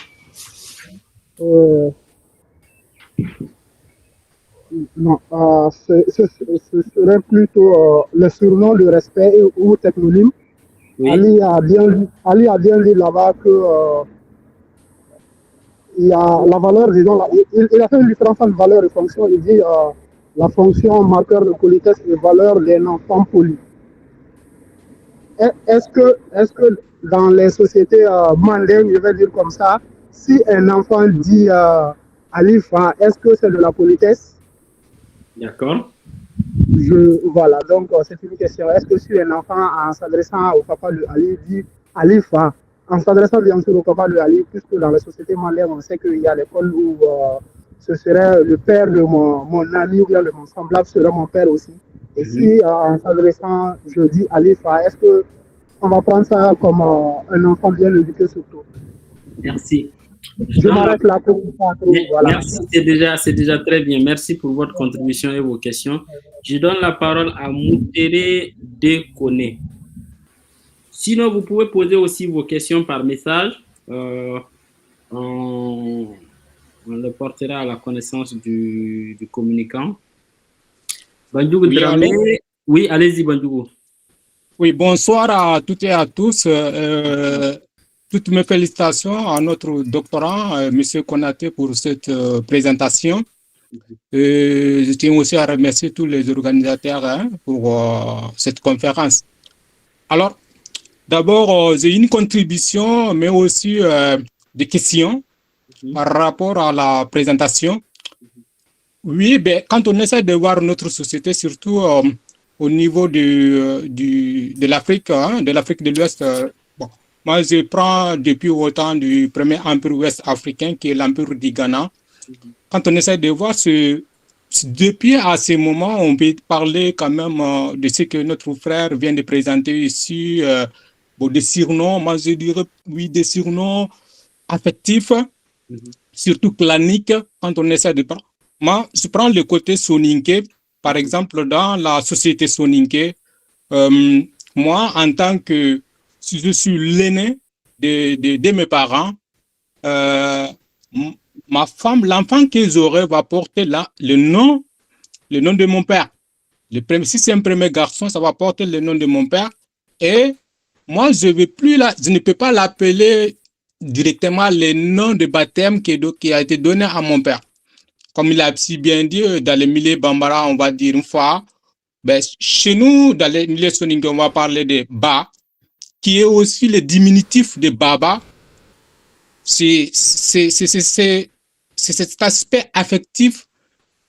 Non, ce serait plutôt le surnom de respect ou technonyme. Oui. Ali a bien dit là-bas que il y a la valeur, disons, il a fait une différence entre valeur et fonction. Il dit la fonction marqueur de politesse et valeur d'un enfant poli. Est-ce que dans les sociétés mondaines, je vais dire comme ça, si un enfant dit Alifa, est-ce que c'est de la politesse? D'accord. Voilà, donc c'est une question. Est-ce que si un enfant, en s'adressant au papa de Ali, dit Alifa, en s'adressant bien sûr au papa de Ali, puisque dans la société mondaine, on sait qu'il y a l'école où ce serait le père de mon ami ou bien de mon semblable serait mon père aussi. Et si en s'adressant, je dis Alifa, est-ce qu'on va prendre ça comme un enfant bien éduqué surtout? Merci. Je m'arrête là pour pas trop. Voilà. Merci, c'est déjà très bien. Merci pour votre contribution et vos questions. Je donne la parole à Moutere Dekone. Sinon, vous pouvez poser aussi vos questions par message. On le portera à la connaissance du communicant. Bandjougou Dramé. Oui, allez-y, Bandjougou. Oui, bonsoir à toutes et à tous. Toutes mes félicitations à notre doctorant, M. Konaté, pour cette présentation. Je tiens aussi à remercier tous les organisateurs pour cette conférence. Alors, d'abord, j'ai une contribution, mais aussi des questions par rapport à la présentation. Oui, ben, quand on essaie de voir notre société, surtout au niveau de l'Afrique, de l'Afrique de l'Ouest, moi, je prends depuis autant du premier empire ouest africain, qui est l'empire du Ghana. Quand on essaie de voir depuis à ce moment, on peut parler quand même de ce que notre frère vient de présenter ici, des surnoms, moi je dirais, oui, des surnoms affectifs, surtout claniques, quand on essaie de prendre. Moi, je prends le côté soninké, par exemple, dans la société soninké, moi, en tant que si je suis l'aîné de mes parents, ma femme, l'enfant qu'ils auraient va porter là le nom de mon père. Si c'est un premier garçon, ça va porter le nom de mon père. Et moi, je ne peux pas l'appeler directement le nom de baptême qui a été donné à mon père. Comme il a si bien dit, dans les milieux bambara, on va dire une fois. Ben, chez nous, dans les milieux soninké, on va parler de Ba, qui est aussi le diminutif de Baba. C'est cet aspect affectif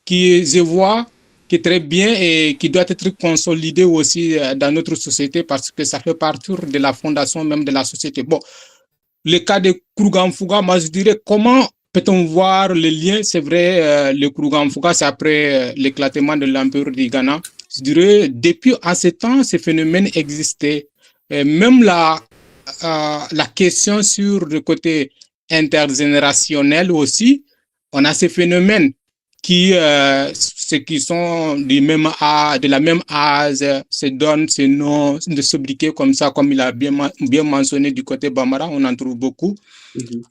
qui, je vois, qui est très bien et qui doit être consolidé aussi dans notre société parce que ça fait partie de la fondation même de la société. Bon, le cas de Kourougan-Fouga, moi je dirais comment peut-on voir le lien? C'est vrai, le Kourougan-Fouga, c'est après l'éclatement de l'Empire du Ghana. Je dirais, depuis à ce temps, ces phénomènes existaient. Et même la question sur le côté intergénérationnel aussi, on a ces phénomènes ceux qui sont de la même âge se donnent ces noms de sobriquets comme ça, comme il a bien mentionné du côté Bambara, on en trouve beaucoup.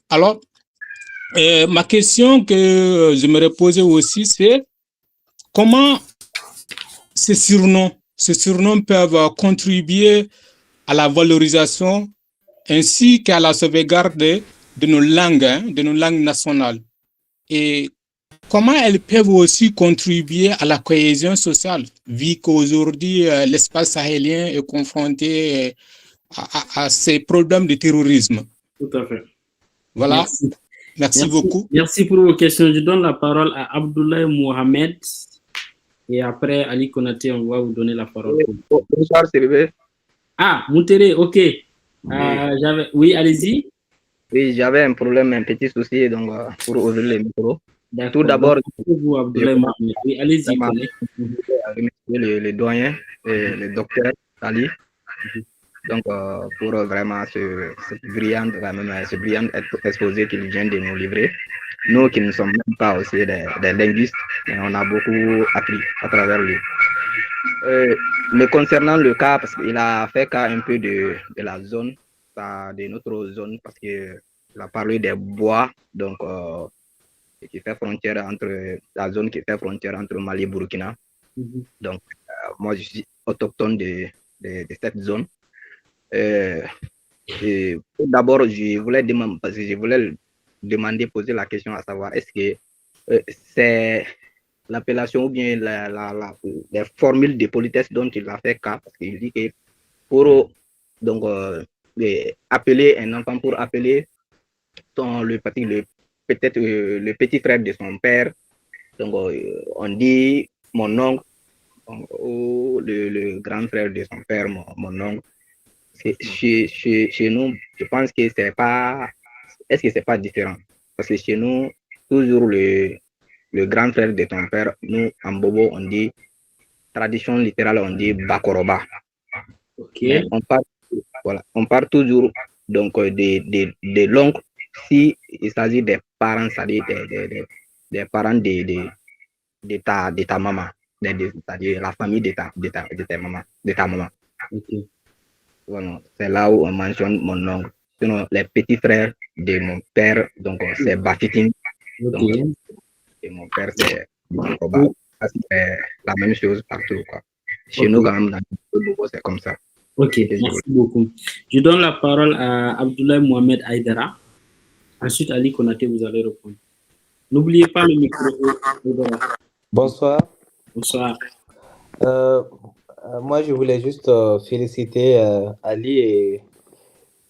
Alors, ma question que je me posais aussi, c'est comment ces surnoms peuvent contribuer à la valorisation ainsi qu'à la sauvegarde de nos langues nationales. Et comment elles peuvent aussi contribuer à la cohésion sociale, vu qu'aujourd'hui, l'espace sahélien est confronté à ces problèmes de terrorisme. Tout à fait. Voilà. Merci beaucoup. Merci pour vos questions. Je donne la parole à Abdoulaye Mohamed et après Ali Konaté, on va vous donner la parole. Bonsoir, Sylvain. Ah, Moutere, ok. Oui, allez-y. Oui, j'avais un problème, un petit souci, donc pour ouvrir le micro. Tout d'abord, vous, Abdoulaye Mohamed. Oui, allez-y. Le doyen et le docteur Ali. Donc, pour vraiment ce brillant exposé qu'il vient de nous livrer. Nous qui ne sommes même pas aussi des linguistes, mais on a beaucoup appris à travers lui. Mais concernant le cas, parce qu'il a fait cas un peu de la zone, de notre zone, parce qu'il a parlé des bois, donc qui fait frontière entre la zone qui fait frontière entre Mali et Burkina. Donc, moi, je suis autochtone de cette zone. D'abord, je voulais demander, poser la question à savoir, est-ce que c'est l'appellation ou bien les formules de politesse dont il a fait cas, parce qu'il dit que pour donc, appeler un enfant, pour appeler le petit frère de son père, donc on dit mon oncle, ou le grand frère de son père, mon oncle. Chez nous, je pense que c'est pas. Est-ce que c'est pas différent? Parce que chez nous, toujours le grand frère de ton père, nous, en Bobo, on dit, tradition littérale, on dit Bakoroba. Ok. Mais on part toujours donc de l'oncle si il s'agit des parents, c'est-à-dire des parents de ta maman, c'est-à-dire la famille de ta maman. Okay. Voilà, c'est là où on mentionne mon oncle. Sinon, les petits frères de mon père, donc c'est Batitin. Okay. Et mon père, c'est Bakoba. C'est la même chose partout, quoi. Chez nous, quand même, c'est comme ça. Ok, merci beaucoup. Je donne la parole à Abdoulaye Mohamed Aïdara. Ensuite, Ali Konaté, vous allez répondre. N'oubliez pas le micro. Bonsoir. Bonsoir. Moi, je voulais juste féliciter Ali et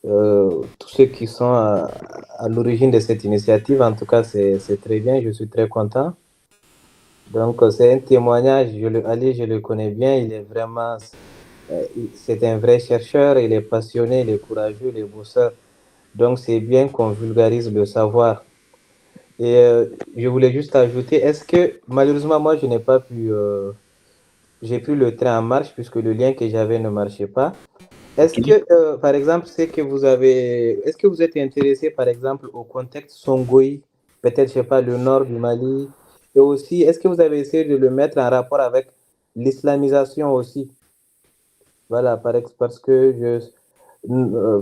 tous ceux qui sont à l'origine de cette initiative. En tout cas, c'est très bien, je suis très content. Donc, c'est un témoignage. Ali, je le connais bien, il est vraiment... c'est un vrai chercheur, il est passionné, il est courageux, il est bosseur. Donc, c'est bien qu'on vulgarise le savoir. Et je voulais juste ajouter, est-ce que, malheureusement, moi, je n'ai pas pu... j'ai pris le train en marche puisque le lien que j'avais ne marchait pas. Est-ce que, par exemple, est-ce que vous êtes intéressé, par exemple, au contexte Songhai, peut-être, je ne sais pas, le nord du Mali, et aussi, est-ce que vous avez essayé de le mettre en rapport avec l'islamisation aussi? Voilà, parce que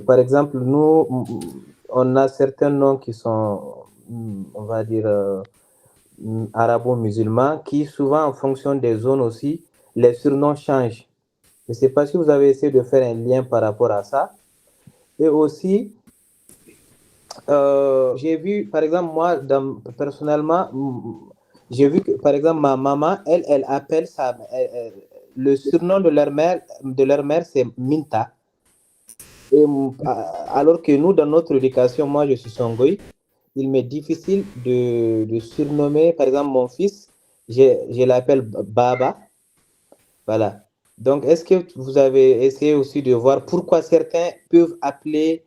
par exemple, nous, on a certains noms qui sont, on va dire, arabo-musulmans, qui souvent, en fonction des zones aussi, les surnoms changent. Je ne sais pas si vous avez essayé de faire un lien par rapport à ça. Et aussi, j'ai vu, par exemple, moi, personnellement, j'ai vu que, par exemple, ma maman, elle appelle ça, le surnom de leur mère, c'est Minta. Et, alors que nous, dans notre éducation, moi, je suis Songoï, il m'est difficile de surnommer, par exemple, mon fils, je l'appelle Baba. Voilà. Donc, est-ce que vous avez essayé aussi de voir pourquoi certains peuvent appeler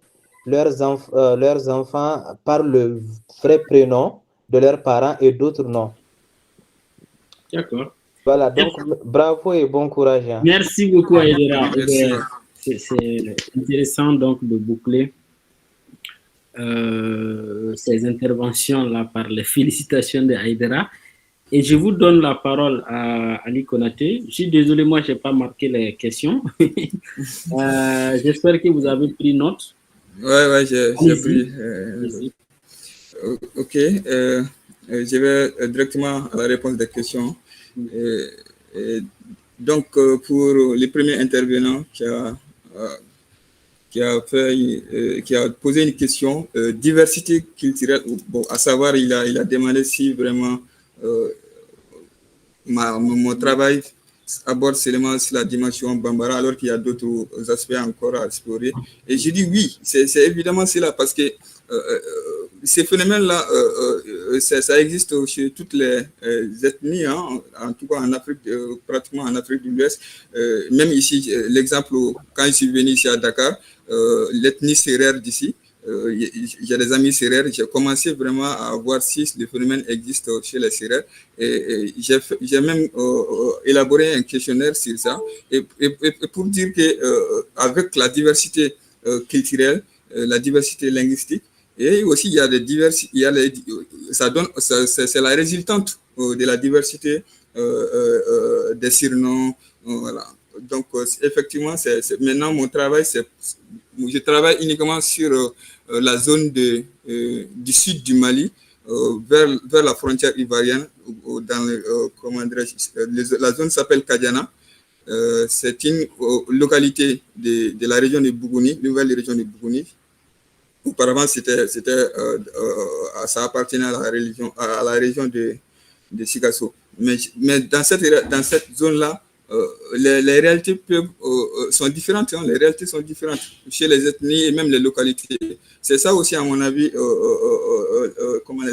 leurs enfants par le vrai prénom de leurs parents et d'autres non? D'accord. Voilà, donc bravo et bon courage. Hein. Merci beaucoup, Aïdara. C'est intéressant donc de boucler ces interventions-là par les félicitations de Aïdara. Et je vous donne la parole à Ali Konaté. Je suis désolé, moi, je n'ai pas marqué les questions. J'espère que vous avez pris note. Ouais, j'ai pris. Ok. Je vais directement à la réponse des questions. Donc, pour les premiers intervenants qui a posé une question, diversité culturelle, bon, à savoir, il a demandé si vraiment mon travail aborde seulement sur la dimension Bambara, alors qu'il y a d'autres aspects encore à explorer. Et je dis oui, c'est évidemment cela, parce que ces phénomènes-là, ça existe chez toutes les ethnies, hein, en tout cas en Afrique, pratiquement en Afrique de l'Ouest. Même ici, l'exemple, quand je suis venu ici à Dakar, l'ethnie sérère d'ici, j'ai des amis sérères, j'ai commencé vraiment à voir si le phénomène existe chez les sérères, et j'ai même élaboré un questionnaire sur ça, et pour dire que avec la diversité culturelle, la diversité linguistique, et aussi il y a c'est la résultante de la diversité des surnoms, voilà. Donc effectivement, maintenant mon travail, je travaille uniquement sur la zone du sud du Mali, vers la frontière ivoirienne, la zone s'appelle Kadiana. C'est une localité de la région de Bougouni, nouvelle région de Bougouni. Auparavant, ça appartenait à la région de Sikasso. Mais dans cette zone-là, les réalités sont différentes. Hein, les réalités sont différentes chez les ethnies et même les localités. C'est ça aussi, à mon avis,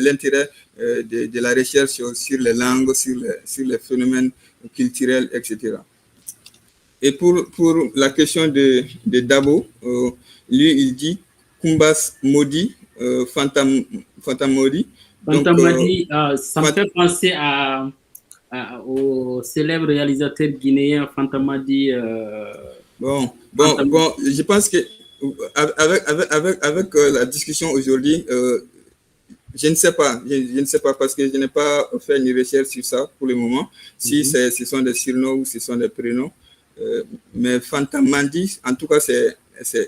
l'intérêt de la recherche sur les langues, sur les phénomènes culturels, etc. Et pour la question de Dabo, lui, il dit Kumbas Modi, Fantamodi. Fantamadi, ça me fait penser au célèbre réalisateur guinéen Fantamadi. Bon, je pense que avec la discussion aujourd'hui, je ne sais pas, parce que je n'ai pas fait une recherche sur ça pour le moment, si ce sont des surnoms ou ce sont des prénoms. Mais Fantamadi, en tout cas, je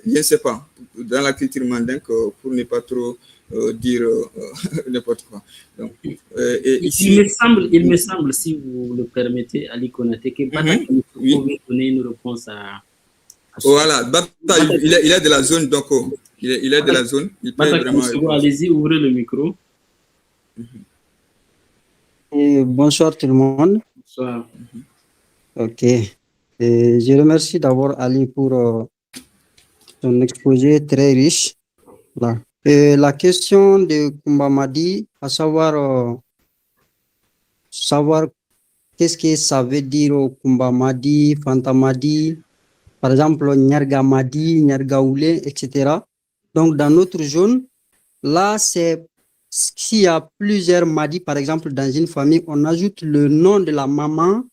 ne sais pas, dans la culture mandingue, pour ne pas trop dire n'importe quoi. Donc, ici, il me semble, si vous le permettez, Ali Konaté, que Bata pouvait donner une réponse à voilà, Bata, il est de la zone, donc il est de la zone. Il peut vraiment... Allez-y, ouvrez le micro. Et bonsoir tout le monde. Bonsoir. Ok. Et je remercie d'abord Ali pour son exposé très riche. Là. Et la question de Kumbamadi, à savoir qu'est-ce que ça veut dire Kumbamadi, Fantamadi, par exemple Nyargamadi, Nyargaoulé, etc. Donc dans notre zone, là c'est s'il y a plusieurs Madi, par exemple dans une famille, on ajoute le nom de la maman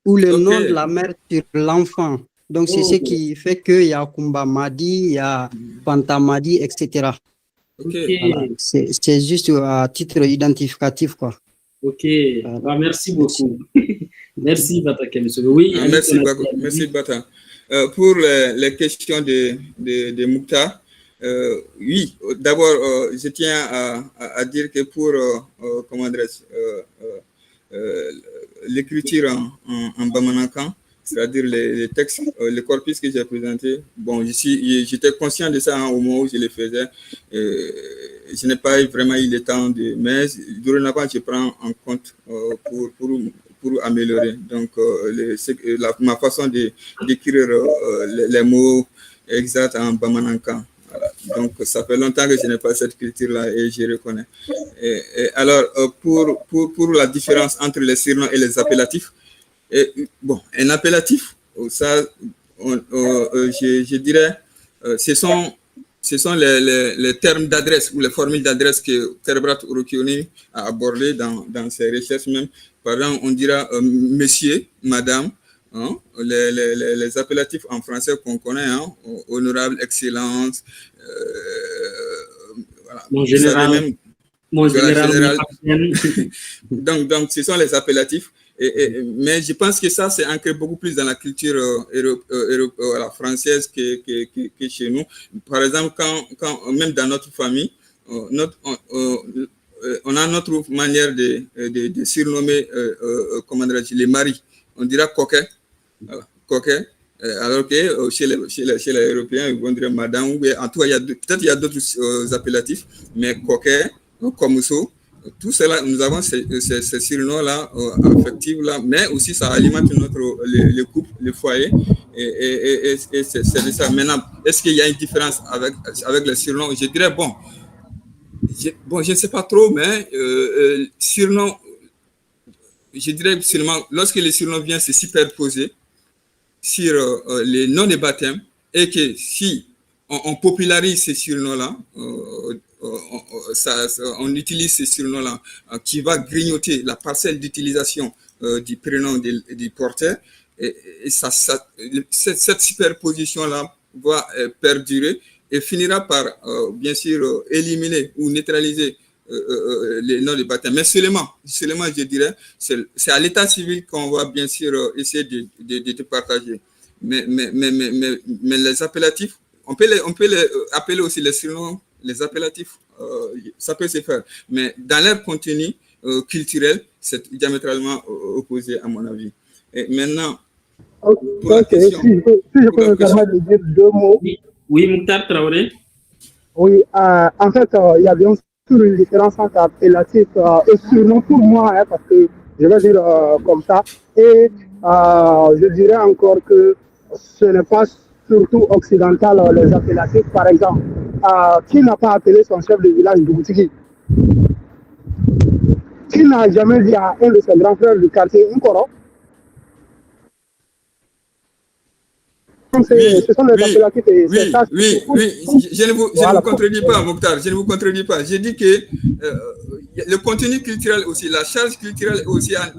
ou le nom de la mère sur l'enfant. Donc, c'est ce qui fait qu'il y a Kumbamadi, il y a Fantamadi, etc. Voilà. C'est juste à titre identificatif, quoi. Ok, merci beaucoup. Merci, Bata Kemisobe. Oui, merci, Bata. Pour les questions de Mouktar, oui, d'abord, je tiens à dire que pour comment l'écriture en Bamanankan, c'est-à-dire les textes, le corpus que j'ai présenté, bon, j'étais conscient de ça au moment où je le faisais. Je n'ai pas vraiment eu le temps mais dorénavant, je prends en compte pour améliorer. Donc, ma façon d'écrire les mots exacts en Bamanankan. Voilà. Donc, ça fait longtemps que je n'ai pas cette culture-là et je reconnais. Alors, pour la différence entre les surnoms et les appellatifs, bon, un appellatif, ça, je dirais, ce sont les termes d'adresse ou les formules d'adresse que Terbrat Orokioni a abordé dans ses recherches même. Par exemple, on dira monsieur, madame, hein, les appellatifs en français qu'on connaît, hein, honorable, excellence, voilà. Mon général. Donc, ce sont les appellatifs. Mais je pense que ça, c'est ancré beaucoup plus dans la culture française que chez nous. Par exemple, quand même dans notre famille, on a notre manière de surnommer les maris. On dira coquet. Voilà, coquet. Alors que chez les Européens, ils vont dire madame. En tout cas, peut-être il y a d'autres appellatifs, mais coquet, comousso. Tout cela, nous avons ces surnoms-là, affectifs-là, mais aussi ça alimente le couple, le foyer, et c'est ça. Maintenant, est-ce qu'il y a une différence avec les surnoms? Je dirais, je ne sais pas trop, mais surnom, je dirais seulement, lorsque les surnoms viennent se superposer sur les noms de baptême, et que si on popularise ces surnoms-là, on utilise ces surnoms-là qui va grignoter la parcelle d'utilisation du prénom du porteur. Et cette superposition-là va perdurer et finira par, bien sûr, éliminer ou neutraliser les noms de baptême. Mais seulement, je dirais, c'est à l'état civil qu'on va bien sûr essayer de partager. Mais les appellatifs, on peut les appeler aussi les surnoms, les appellatifs, ça peut se faire. Mais dans leur contenu culturel, c'est diamétralement opposé à mon avis. Et maintenant, pour la question, si je peux me permettre de dire deux mots. Oui, Mouktar Traoré. Oui, en fait, il y a bien sûr une différence entre appellatif et surnom pour moi, hein, parce que je vais dire comme ça. Et je dirais encore que ce n'est pas surtout occidental, les appellatifs. Par exemple, qui n'a pas appelé son chef de village Dougutiki? Qui n'a jamais dit à un de ses grands frères du quartier Nkoro? Ce sont les appellatifs. Je ne vous contredis pas, Mokhtar, je ne vous contredis pas. J'ai dit que le contenu culturel aussi, la charge culturelle aussi à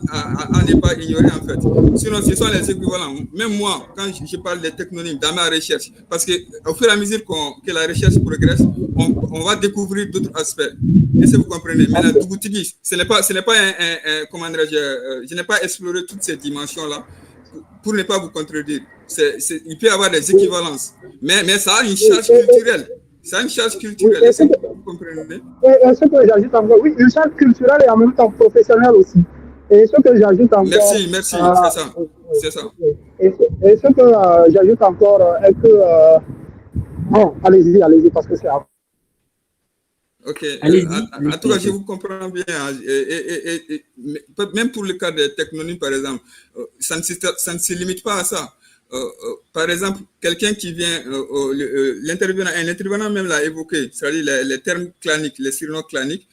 ne pas ignorer en fait. Sinon, ce sont les équivalents. Même moi, quand je parle des technonymes dans ma recherche, parce qu'au fur et à mesure que la recherche progresse, on va découvrir d'autres aspects. Est-ce que vous comprenez? Maintenant, Dougutigi, ce n'est pas comment dirais-je, je n'ai pas exploré toutes ces dimensions-là pour ne pas vous contredire. Il peut y avoir des équivalences, mais ça a une charge culturelle. Ça a une charge culturelle. Est-ce que vous comprenez? Et ce que j'ajoute encore, oui, une charge culturelle et en même temps professionnelle aussi. Et ce que j'ajoute encore. Merci, c'est ça. Et ce que j'ajoute encore est que. Bon, allez-y, parce que c'est à. Ok. En tout cas, je vous comprends bien. Même pour le cas des technonymes, par exemple, ça ne se limite pas à ça. Par exemple, quelqu'un qui vient, un intervenant même l'a évoqué, c'est-à-dire les termes claniques, les surnoms claniques.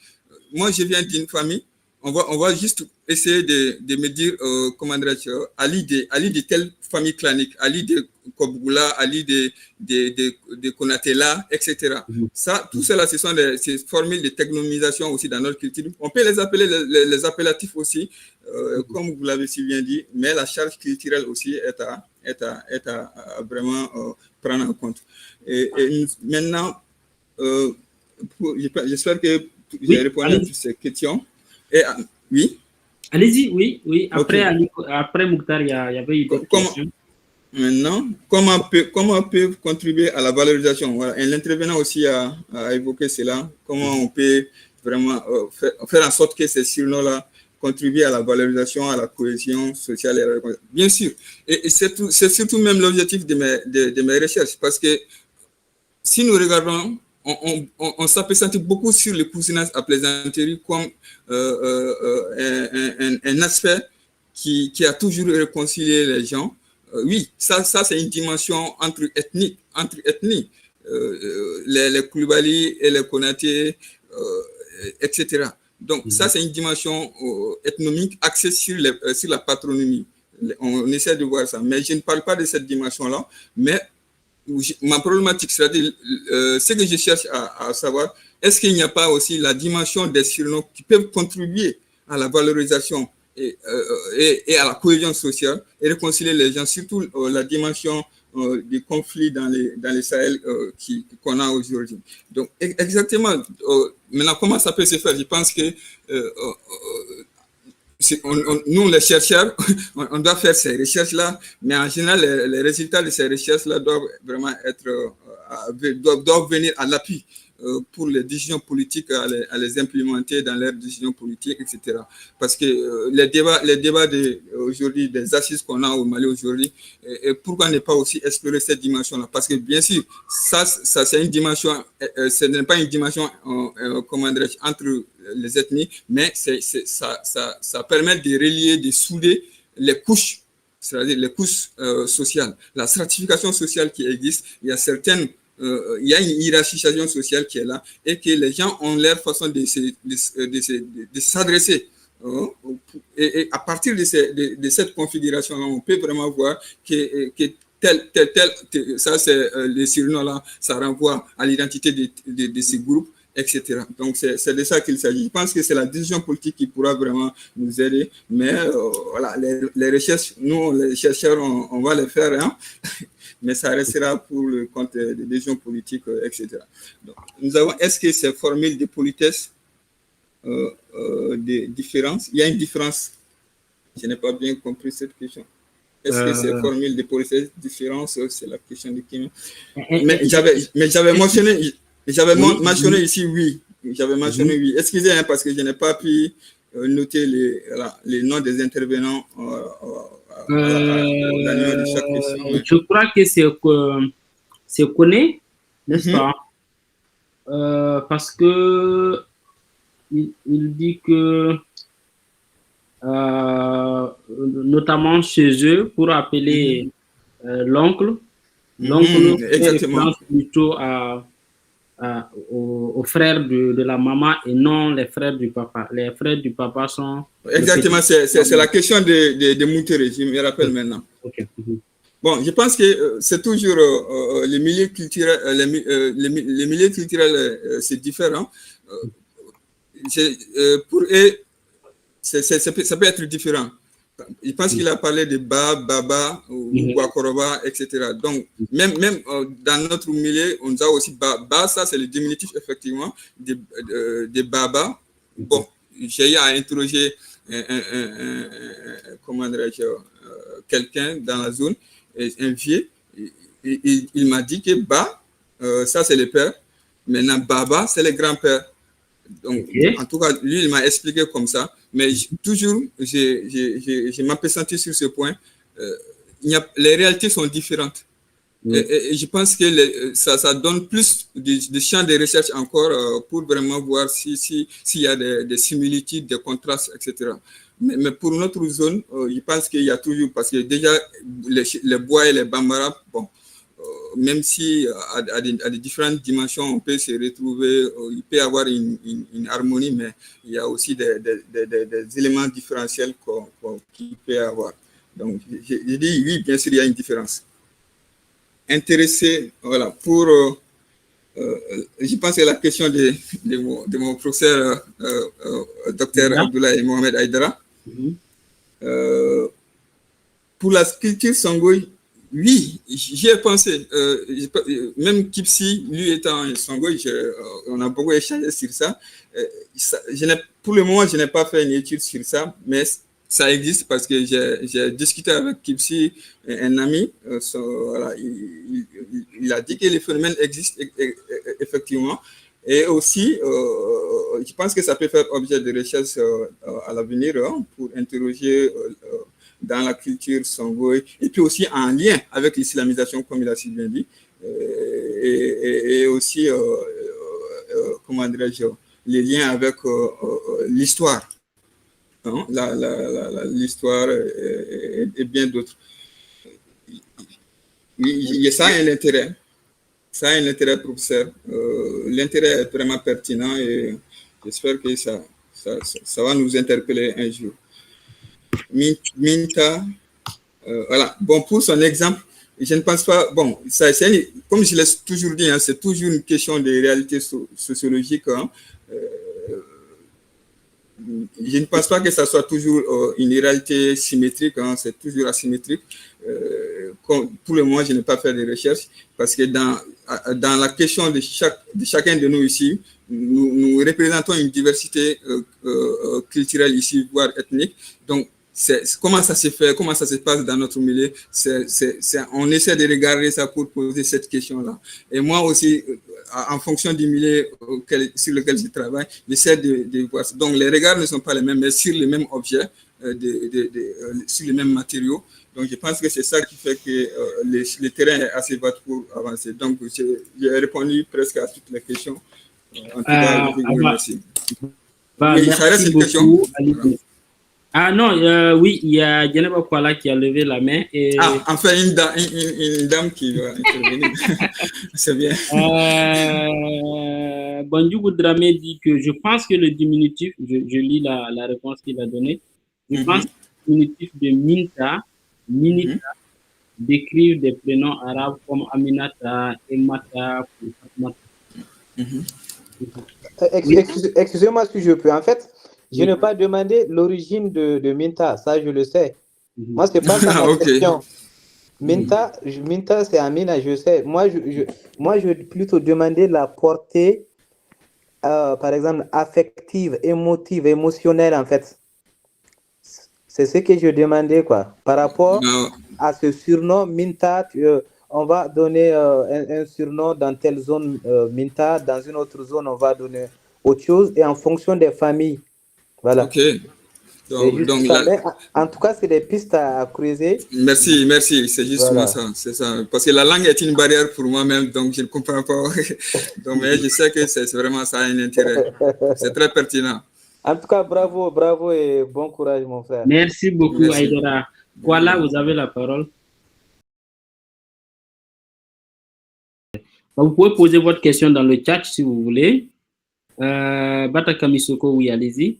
Moi, je viens d'une famille, on va juste essayer de me dire, comment dirais-je, Ali de telle famille clanique, Ali de Kobgoula, Ali de Konatela, etc. Ça, tout cela, ce sont ces formules de technomisation aussi dans notre culture. On peut les appeler les appellatifs aussi, comme vous l'avez si bien dit, mais la charge culturelle aussi est à vraiment prendre en compte. Et maintenant, j'espère que j'ai répondu à toutes ces questions. Et, oui. Allez-y, oui. Après, okay. Après Mouktar, il y avait eu des questions. Maintenant, comment peut contribuer à la valorisation? Voilà. Et l'intervenant aussi a évoqué cela. Comment on peut vraiment faire en sorte que ces surnoms-là contribuent à la valorisation, à la cohésion sociale. Bien sûr. Et c'est surtout même l'objectif de mes recherches. Parce que si nous regardons, on s'apprécie beaucoup sur le cousinage à plaisanterie comme un aspect qui a toujours réconcilié les gens. Oui, ça c'est une dimension entre ethnies. Les Koulibaly et les Konaté, etc. Donc, ça, c'est une dimension ethnomique axée sur la patronymie. On essaie de voir ça. Mais je ne parle pas de cette dimension-là. Mais ma problématique, c'est-à-dire ce que je cherche à savoir, est-ce qu'il n'y a pas aussi la dimension des surnoms qui peuvent contribuer à la valorisation et à la cohésion sociale et réconcilier les gens, surtout la dimension des conflits dans les Sahel qu'on a aujourd'hui. Donc, exactement, maintenant, comment ça peut se faire? Je pense que nous, les chercheurs, on doit faire ces recherches-là, mais en général, les résultats de ces recherches-là doivent vraiment doivent venir à l'appui pour les décisions politiques, à les implémenter dans leurs décisions politiques, etc. Parce que les débats aujourd'hui, des assises qu'on a au Mali aujourd'hui, pourquoi ne pas aussi explorer cette dimension-là? Parce que bien sûr, ça c'est une dimension, ce n'est pas une dimension, comment dirais-je, entre les ethnies, mais ça permet de relier, de souder les couches, c'est-à-dire les couches sociales. La stratification sociale qui existe, il y a certaines il y a une hiérarchisation sociale qui est là et que les gens ont leur façon de s'adresser. Et à partir de cette configuration-là, on peut vraiment voir que ça, c'est les surnoms-là, ça renvoie à l'identité de ces groupes, etc. Donc, c'est de ça qu'il s'agit. Je pense que c'est la décision politique qui pourra vraiment nous aider. Mais voilà, les recherches, nous, les chercheurs, on va les faire, hein. Mais ça restera pour le compte des décisions politiques, etc. Donc, nous avons, est-ce que ces formules de politesse, de différence, il y a une différence? Je n'ai pas bien compris cette question. Est-ce que ces formules de politesse, différence, c'est la question de qui? Mais j'avais mentionné, ici oui. J'avais mentionné oui. Excusez, hein, parce que je n'ai pas pu noter les noms des intervenants. Je crois que c'est connu, n'est-ce pas? Parce que il dit que notamment chez eux, pour appeler l'oncle, pense plutôt aux frères de la maman et non les frères du papa. Les frères du papa sont... Exactement, c'est la question de Moutere, je me rappelle maintenant. Okay. Bon, je pense que c'est toujours les milieux culturels, les milieux culturels, c'est différent. Pour eux, ça peut être différent. Je pense qu'il a parlé de Baba, ou Wakoroba, etc. Donc, même dans notre milieu, on a aussi Baba, ça c'est le diminutif effectivement de Baba. Bon, j'ai eu à interroger comment dirais-je, quelqu'un dans la zone, un vieux, il m'a dit que ça c'est le père, maintenant Baba c'est le grand-père. Donc, en tout cas, lui, il m'a expliqué comme ça. Mais toujours, je m'appesantis sur ce point. Les réalités sont différentes. Et je pense que ça donne plus de champs de recherche encore pour vraiment voir s'il y a des similitudes, des contrastes, etc. Mais pour notre zone, je pense qu'il y a toujours, parce que déjà, les Bois et les Bambara, bon, même si à des différentes dimensions, on peut se retrouver, il peut y avoir une harmonie, mais il y a aussi des éléments différentiels qu'il peut y avoir. Donc, je dis oui, bien sûr, il y a une différence. Intéressé, voilà, pour, je pense que la question de mon professeur, Dr Abdoulaye Mohamed Aïdara, pour la sculpture Sangoï, oui, j'y ai pensé. Même Kipsi, lui étant un Sangoï, on a beaucoup échangé sur ça. Je n'ai pour le moment, je n'ai pas fait une étude sur ça, mais ça existe parce que j'ai discuté avec Kipsi, un ami. Voilà, il a dit que les phénomènes existent effectivement. Et aussi, je pense que ça peut faire objet de recherche à l'avenir pour interroger dans la culture Songhai, et puis aussi en lien avec l'islamisation, comme il a si bien dit, et aussi, comment dirais-je, les liens avec l'histoire, hein, l'histoire et bien d'autres. Ça a un intérêt. Ça a un intérêt, professeur. L'intérêt est vraiment pertinent et j'espère que ça va nous interpeller un jour. Minta, voilà. Bon, pour son exemple, je ne pense pas. Bon, comme je l'ai toujours dit, hein, c'est toujours une question de réalité sociologique. Hein. Je ne pense pas que ça soit toujours une réalité symétrique, hein, c'est toujours asymétrique. Pour le moment, je n'ai pas fait de recherche parce que dans la question de chacun de nous ici, nous représentons une diversité culturelle ici, voire ethnique. Donc, comment ça se fait, comment ça se passe dans notre milieu, on essaie de regarder ça pour poser cette question-là. Et moi aussi, en fonction du milieu sur lequel je travaille, j'essaie de voir ça. Donc, les regards ne sont pas les mêmes, mais sur les mêmes objets, sur les mêmes matériaux. Donc, je pense que c'est ça qui fait que le terrain est assez vaste pour avancer. Donc, j'ai répondu presque à toutes les questions. En tout cas, je vous remercie. Oui, ça reste une question. Ah non, oui, il y a Djeneba Kwala qui a levé la main. Et... Ah, enfin, une dame qui va intervenir. C'est bien. Bandjougou Dramé dit que je pense que le diminutif, je lis la réponse qu'il a donnée, je pense que le diminutif de Minita, décrivent des prénoms arabes comme Aminata, Emata, Excusez-moi si je peux. En fait, je n'ai pas demandé l'origine de Minta, ça je le sais. Moi, c'est pas ça ma question. Minta, c'est Amina, je sais. Moi, je vais plutôt demander la portée, par exemple, affective, émotive, émotionnelle, en fait. C'est ce que je demandais, quoi. Par rapport à ce surnom, Minta, on va donner un surnom dans telle zone, Minta, dans une autre zone, on va donner autre chose, et en fonction des familles. Voilà. Ok. Donc en tout cas, c'est des pistes à creuser. Merci. C'est justement ça. C'est ça. Parce que la langue est une barrière pour moi-même, donc je ne comprends pas. Donc, mais je sais que c'est vraiment ça un intérêt. C'est très pertinent. En tout cas, bravo et bon courage, mon frère. Merci beaucoup, Aïdara. Voilà, vous avez la parole. Vous pouvez poser votre question dans le chat si vous voulez. Bata Kamisoko, oui, allez-y.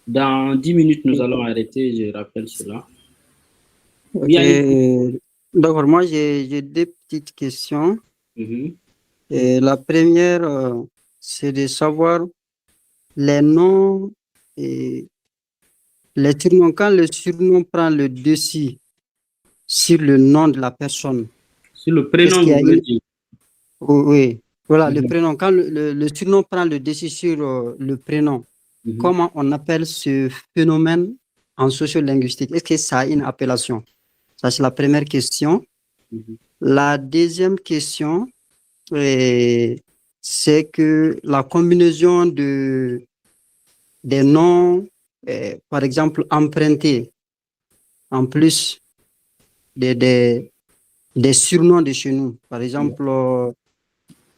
Dans 10 minutes, nous allons arrêter, je rappelle cela. D'accord, moi j'ai deux petites questions. Et la première, c'est de savoir les noms et les surnoms. Quand le surnom prend le dessus sur le nom de la personne. Sur le prénom, oui, voilà, le prénom. Quand le surnom prend le dessus sur le prénom, comment on appelle ce phénomène en sociolinguistique? Est-ce que ça a une appellation? Ça, c'est la première question. La deuxième question, c'est que la combinaison des noms, par exemple, empruntés, en plus des surnoms de chez nous. Par exemple,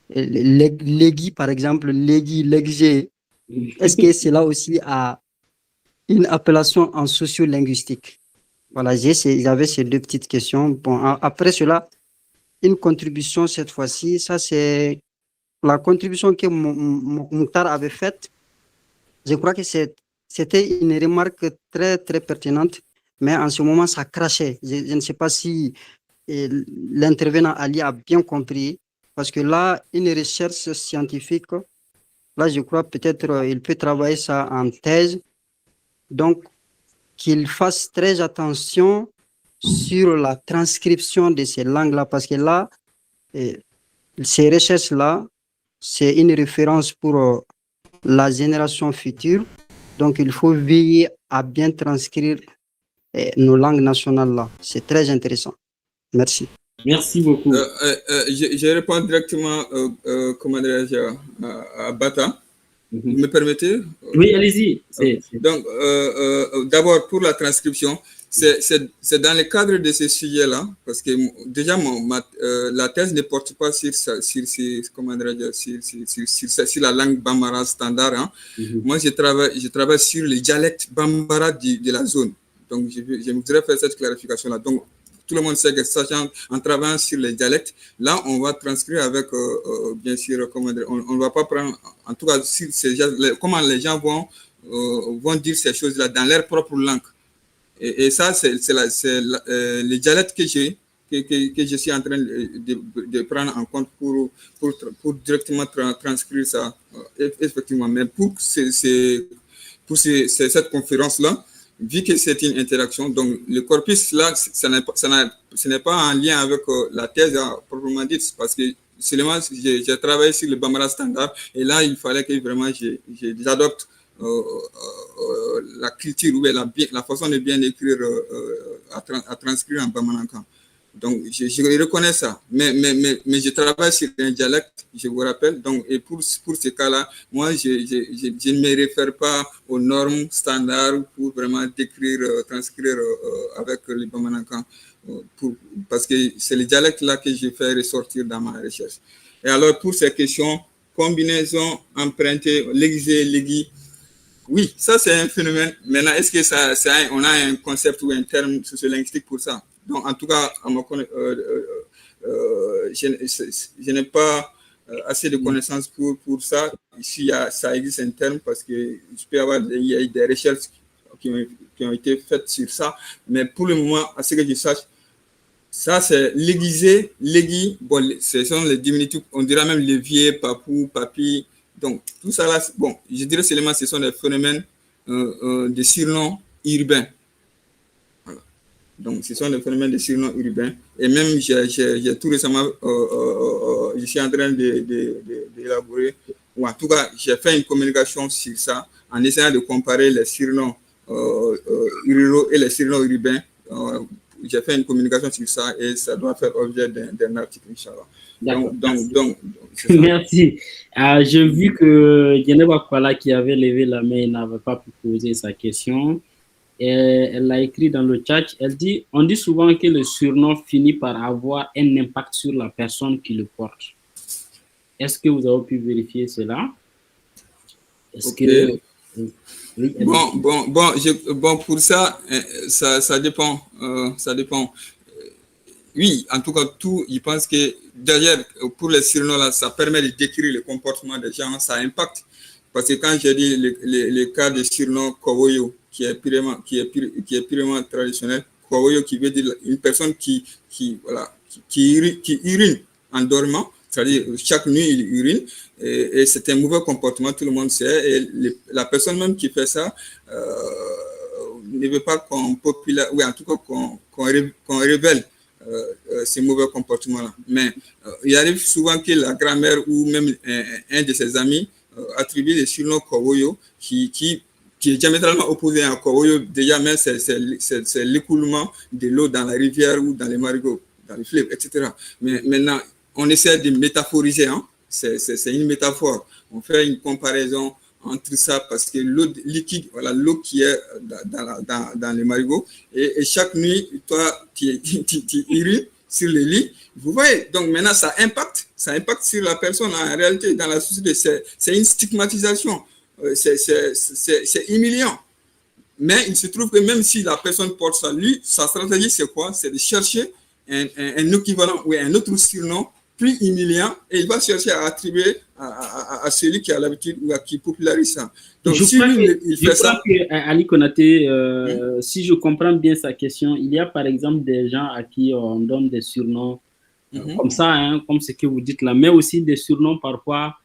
Légui, par exemple, Légé. Est-ce que cela aussi a une appellation en sociolinguistique? Voilà, j'avais ces deux petites questions. Bon, après cela, une contribution cette fois-ci, ça c'est la contribution que Mouktar avait faite. Je crois que c'était une remarque très, très pertinente, mais en ce moment, ça crachait. Je ne sais pas si l'intervenant Ali a bien compris, parce que là, une recherche scientifique, là, je crois peut-être il peut travailler ça en thèse. Donc, qu'il fasse très attention sur la transcription de ces langues-là, parce que là, ces recherches-là, c'est une référence pour la génération future. Donc, il faut veiller à bien transcrire nos langues nationales là. C'est très intéressant. Merci. Merci beaucoup. Je réponds directement comment dirais-je, à Bata. Vous me permettez? Oui, allez-y. Donc, d'abord, pour la transcription, c'est dans le cadre de ce sujet-là, parce que déjà, la thèse ne porte pas sur la langue bambara standard. Hein. Moi, je travaille sur les dialectes bambara de la zone. Donc, je voudrais faire cette clarification-là. Donc, tout le monde sait que en travaillant sur les dialectes, là, on va transcrire avec, bien sûr, comment dire, on ne va pas prendre, en tout cas, comment les gens vont dire ces choses-là dans leur propre langue. Et ça, c'est les dialectes que je suis en train de prendre en compte pour directement transcrire ça, effectivement. Mais pour cette conférence-là, vu que c'est une interaction, donc le corpus là, ce n'est pas en lien avec la thèse proprement dite, parce que seulement j'ai travaillé sur le Bambara standard, et là il fallait que vraiment j'adopte la culture ou la façon de bien écrire à transcrire en Bamarankan. Donc je reconnais ça, mais je travaille sur un dialecte, je vous rappelle. Donc, et pour ce cas-là, moi je ne me réfère pas aux normes standards pour vraiment décrire, transcrire avec le Bamarankan, parce que c'est le dialecte là que je fais ressortir dans ma recherche. Et alors pour ces questions, combinaison, empruntée, l'aiguisé, l'aiguille, oui, ça c'est un phénomène. Maintenant, est-ce que on a un concept ou un terme sociolinguistique pour ça? Donc, en tout cas, je n'ai pas assez de connaissances pour ça. Ici, ça existe un terme parce que il y a des recherches qui ont été faites sur ça. Mais pour le moment, à ce que je sache, ça c'est l'aiguisé, l'aiguille. Bon, ce sont les diminutifs. On dirait même levier, papou, papi. Donc, tout ça là, bon, je dirais seulement que ce sont des phénomènes de surnoms urbains. Voilà. Donc, ce sont des phénomènes de surnoms urbains. Et même, j'ai tout récemment, je suis en train d'élaborer, ou en tout cas, j'ai fait une communication sur ça, en essayant de comparer les surnoms ruraux et les surnoms urbains. J'ai fait une communication sur ça et ça doit faire objet d'un article, Inch'Allah. Donc, merci. J'ai vu que Yeneba Kwala qui avait levé la main n'avait pas pu poser sa question. Et elle l'a écrit dans le chat. Elle dit, on dit souvent que le surnom finit par avoir un impact sur la personne qui le porte. Est-ce que vous avez pu vérifier cela? Est-ce que... Bon, pour ça, ça dépend. Ça dépend. Oui, en tout cas, je pense que derrière, pour les surnoms, là, ça permet de décrire le comportement des gens, ça impacte. Parce que quand j'ai dit le cas de surnom Kowoyo, qui est purement traditionnel, Kowoyo qui veut dire une personne qui urine en dormant, c'est-à-dire chaque nuit il urine, et c'est un mauvais comportement, tout le monde sait, et la personne même qui fait ça ne veut pas qu'on popularise, ou en tout cas qu'on révèle ces mauvais comportements-là. Mais il arrive souvent que la grand-mère ou même un de ses amis attribue les surnoms Kowoyo qui est diamétralement opposé à Kowoyo. Déjà, même c'est l'écoulement de l'eau dans la rivière ou dans les marigots, dans les fleuves, etc. Mais maintenant, on essaie de métaphoriser. Hein? C'est une métaphore. On fait une comparaison entre ça parce que l'eau liquide, voilà, l'eau qui est dans les marigots, et chaque nuit, toi, tu urines sur le lit. Vous voyez, donc maintenant, ça impacte sur la personne. En réalité, dans la société, c'est une stigmatisation. C'est humiliant. Mais il se trouve que même si la personne porte ça, lui, sa stratégie, c'est quoi? C'est de chercher un équivalent ou un autre surnom plus humiliant, et il va chercher à attribuer à celui qui a l'habitude ou à qui popularise ça. Donc, je si crois il fait ça... que Ali Konaté, si je comprends bien sa question, il y a par exemple des gens à qui on donne des surnoms comme ça, hein, comme ce que vous dites là, mais aussi des surnoms parfois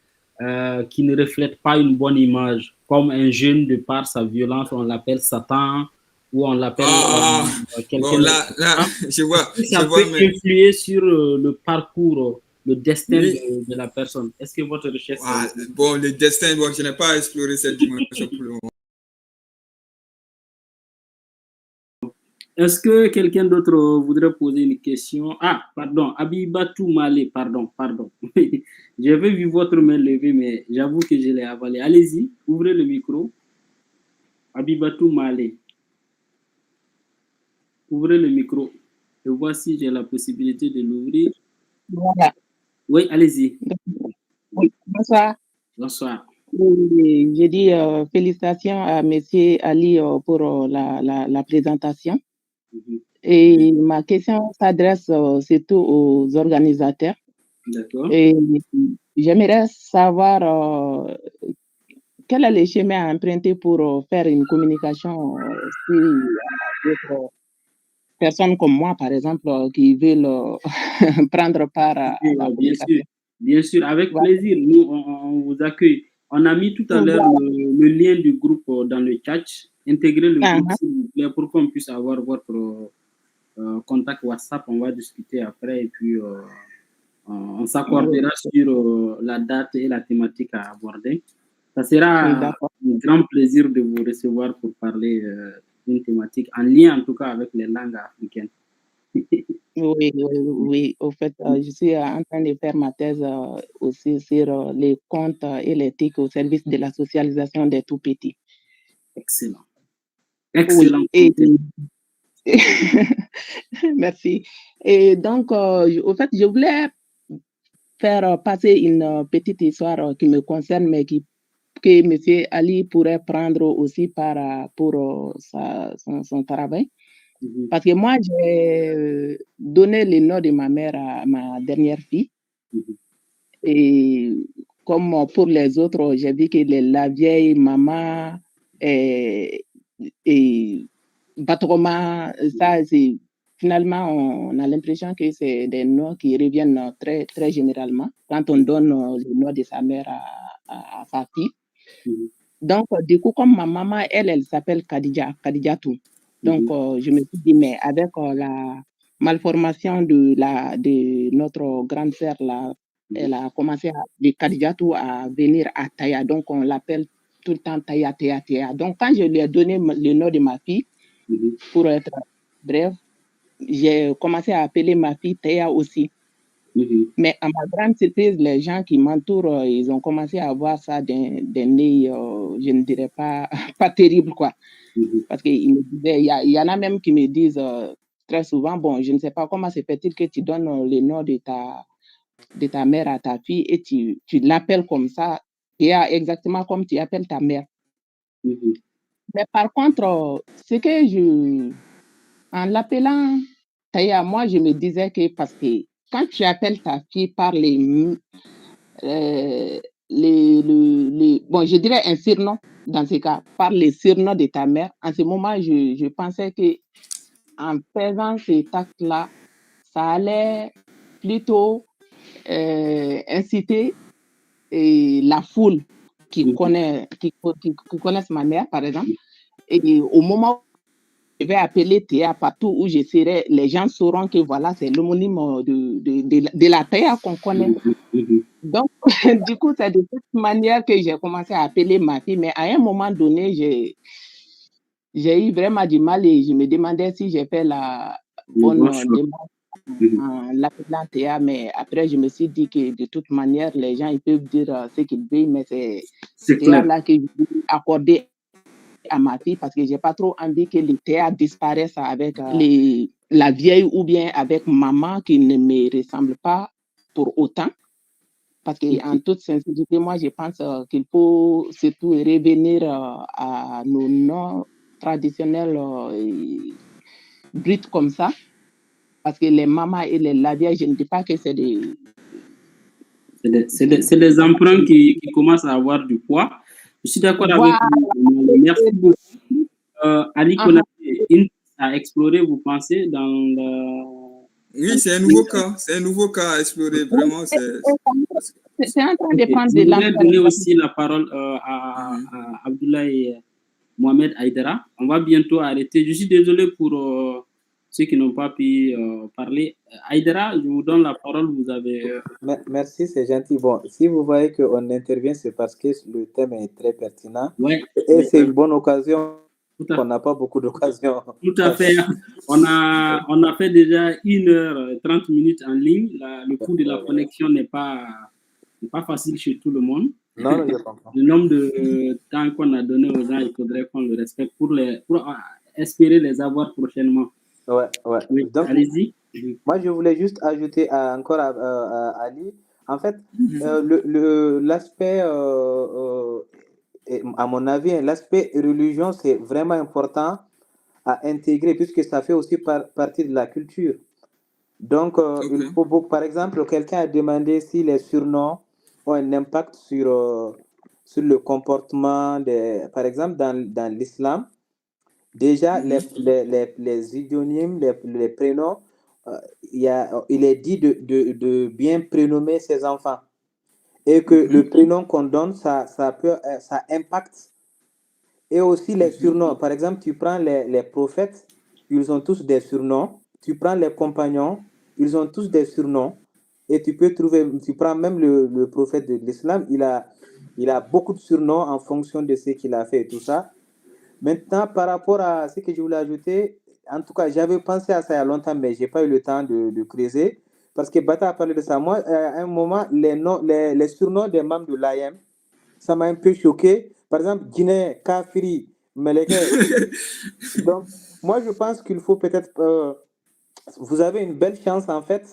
qui ne reflètent pas une bonne image, comme un jeune, de par sa violence, on l'appelle Satan, ou on l'appelle quelqu'un. Bon, là, je vois. Ça peut influer sur le parcours le destin Oui. de la personne. Est-ce que votre recherche... Bon, le destin, bon, je n'ai pas exploré cette dimension pour le moment. Est-ce que quelqu'un d'autre voudrait poser une question? Ah, pardon, Abibatou Malé, pardon. J'avais vu votre main levée, mais j'avoue que je l'ai avalée. Allez-y, ouvrez le micro. Abibatou Malé. Ouvrez le micro. Je vois si j'ai la possibilité de l'ouvrir. Voilà. Oui, allez-y. Oui, bonsoir. Bonsoir. Je dis félicitations à M. Ali pour la présentation. Et ma question s'adresse surtout aux organisateurs. D'accord. Et j'aimerais savoir quel est le chemin à emprunter pour faire une communication si d'autres personnes comme moi, par exemple, qui veulent prendre part à la communication. Bien sûr, avec plaisir. Nous, on vous accueille. On a mis tout à l'heure le lien du groupe dans le chat. Intégrez le groupe, s'il vous plaît, pour qu'on puisse avoir votre contact WhatsApp. On va discuter après et puis on s'accordera sur la date et la thématique à aborder. Ça sera un grand plaisir de vous recevoir pour parler d'une thématique en lien, en tout cas, avec les langues africaines. Oui. Au fait, je suis en train de faire ma thèse aussi sur les contes et l'éthique au service de la socialisation des tout-petits. Excellent. Excellent. Merci. Et donc, au fait, je voulais faire passer une petite histoire qui me concerne, mais que M. Ali pourrait prendre aussi pour son travail. Parce que moi, j'ai donné le nom de ma mère à ma dernière fille. Et comme pour les autres, j'ai vu que la vieille maman et Batroma, ça, c'est finalement, on a l'impression que c'est des noms qui reviennent très, très généralement quand on donne le nom de sa mère à sa fille. Donc, du coup, comme ma maman, elle s'appelle Khadijatou. Donc, je me suis dit, mais avec la malformation de notre grande sœur, là, elle a commencé de Khadijatou à venir à Taya. Donc, on l'appelle tout le temps Taya. Donc, quand je lui ai donné le nom de ma fille, pour être bref, j'ai commencé à appeler ma fille Taya aussi. Mais à ma grande surprise, les gens qui m'entourent, ils ont commencé à voir ça d'un nez, je ne dirais pas, pas terrible, quoi. Parce qu'il me disait, il y en a même qui me disent très souvent, bon, je ne sais pas comment se fait-il que tu donnes le nom de ta mère à ta fille et tu l'appelles comme ça, exactement comme tu appelles ta mère. Mais par contre, ce que en l'appelant Taya, moi, je me disais que parce que quand tu appelles ta fille par bon, je dirais un surnom, dans ce cas, par les surnoms de ta mère, en ce moment, je pensais que en faisant cet acte-là, ça allait plutôt inciter la foule qui connaissent ma mère, par exemple, et au moment où je vais appeler Théa partout où je serai, les gens sauront que voilà, c'est l'homonyme de la Théa qu'on connaît. Donc, du coup, c'est de cette manière que j'ai commencé à appeler ma fille, mais à un moment donné, j'ai eu vraiment du mal et je me demandais si j'ai fait la bonne démarche en l'appelant Théa, mais après, je me suis dit que de toute manière, les gens ils peuvent dire ce qu'ils veulent, mais c'est Théa là que je veux accorder à ma fille parce que j'ai pas trop envie que les Théa disparaissent avec la vieille ou bien avec maman qui ne me ressemble pas pour autant. Parce qu'en toute sincérité, moi, je pense qu'il faut surtout revenir à nos noms traditionnels bruts comme ça. Parce que les mamas et les lavieilles, je ne dis pas que c'est des... C'est des emprunts qui commencent à avoir du poids. Je suis d'accord avec vous. Merci beaucoup. Ali Konaté, à explorer, vous pensez, dans le... Oui, c'est un nouveau cas. C'est un nouveau cas à explorer. Vraiment, c'est en train de prendre de l'ampleur. Je vais donner aussi la parole à Abdoulaye Mohamed Aïdara. On va bientôt arrêter. Je suis désolé pour ceux qui n'ont pas pu parler. Aïdara, je vous donne la parole, vous avez... Merci, c'est gentil. Bon, si vous voyez qu'on intervient, c'est parce que le thème est très pertinent. Ouais, et c'est une bonne occasion. On n'a pas beaucoup d'occasions. Tout à fait. On a fait déjà 1h30 en ligne. Le coût de la connexion n'est pas facile chez tout le monde. Non, je comprends. Le nombre de temps qu'on a donné aux gens, il faudrait qu'on le respecte pour espérer les avoir prochainement. Ouais. Oui, donc, allez-y. Moi, je voulais juste ajouter encore à Ali. En fait, l'aspect, à mon avis, l'aspect religion, c'est vraiment important à intégrer puisque ça fait aussi partie de la culture. Donc, il faut par exemple, quelqu'un a demandé si les surnoms ont un impact sur le comportement, par exemple, dans l'islam. Déjà, les idionymes, les prénoms, il est dit de bien prénommer ses enfants. Et que le prénom qu'on donne, ça impacte. Et aussi les surnoms. Par exemple, tu prends les prophètes, ils ont tous des surnoms. Tu prends les compagnons, ils ont tous des surnoms. Et tu prends même le prophète de l'islam, il a beaucoup de surnoms en fonction de ce qu'il a fait et tout ça. Maintenant, par rapport à ce que je voulais ajouter, en tout cas, j'avais pensé à ça il y a longtemps, mais je n'ai pas eu le temps de creuser. Parce que Bata a parlé de ça. Moi, à un moment, les surnoms des membres de l'AM, ça m'a un peu choqué. Par exemple, Guinée, Kafiri, Meleke. Donc, moi, je pense qu'il faut peut-être... vous avez une belle chance, en fait,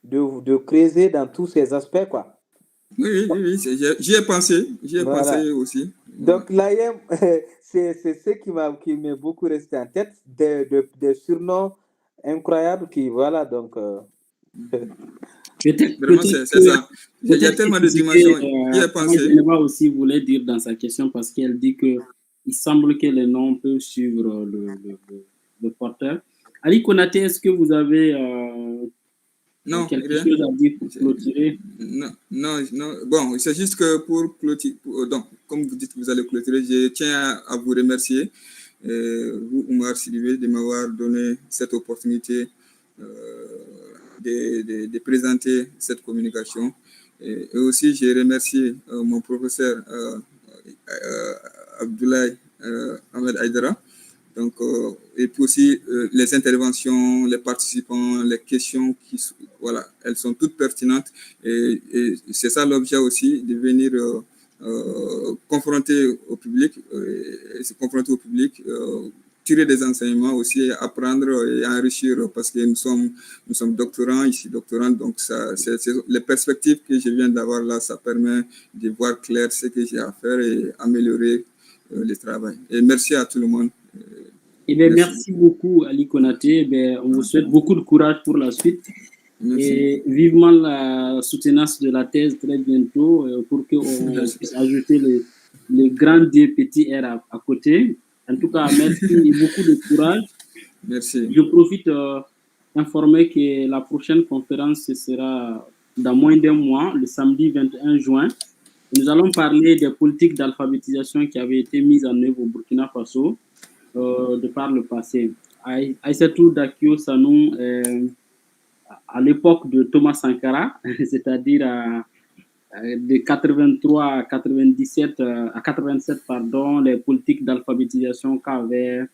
de creuser dans tous ces aspects, quoi. Oui, j'y ai pensé. J'y ai pensé aussi. Donc, l'AM, c'est ce qui m'est beaucoup resté en tête, des surnoms incroyables qui, voilà, donc... Vraiment, c'est ça. Il y a tellement de dimensions. J'y ai pensé. Eva aussi voulait dire dans sa question, parce qu'elle dit qu'il semble que les noms peuvent suivre le porteur. Ali Konaté, est-ce que vous avez... quelque chose à dire pour clôturer? Non. Bon, c'est juste que pour clôturer, donc, comme vous dites, vous allez clôturer, je tiens à vous remercier, vous, Oumar Sidibé, de m'avoir donné cette opportunité de présenter cette communication. Et aussi, j'ai remercié mon professeur Abdoulaye Ahmed Aïdara. Donc, et puis aussi les interventions, les participants, les questions, voilà, elles sont toutes pertinentes. Et c'est ça l'objet aussi, de venir confronter au public, tirer des enseignements aussi, apprendre et enrichir, parce que nous sommes doctorants ici, donc les perspectives que je viens d'avoir là, ça permet de voir clair ce que j'ai à faire et améliorer le travail. Et merci à tout le monde. Merci beaucoup, Ali Konaté. On vous souhaite beaucoup de courage pour la suite. Merci. Et vivement la soutenance de la thèse très bientôt pour qu'on puisse ajouter les grands D, petits R à côté. En tout cas, merci et beaucoup de courage. Merci. Je profite d'informer que la prochaine conférence ce sera dans moins d'un mois, le samedi 21 juin. Nous allons parler des politiques d'alphabétisation qui avaient été mises en œuvre au Burkina Faso. De par le passé. Aïssatou Dakio Sanou, à l'époque de Thomas Sankara, c'est-à-dire de 83 à 97, à 87, pardon, les politiques d'alphabétisation qu'avait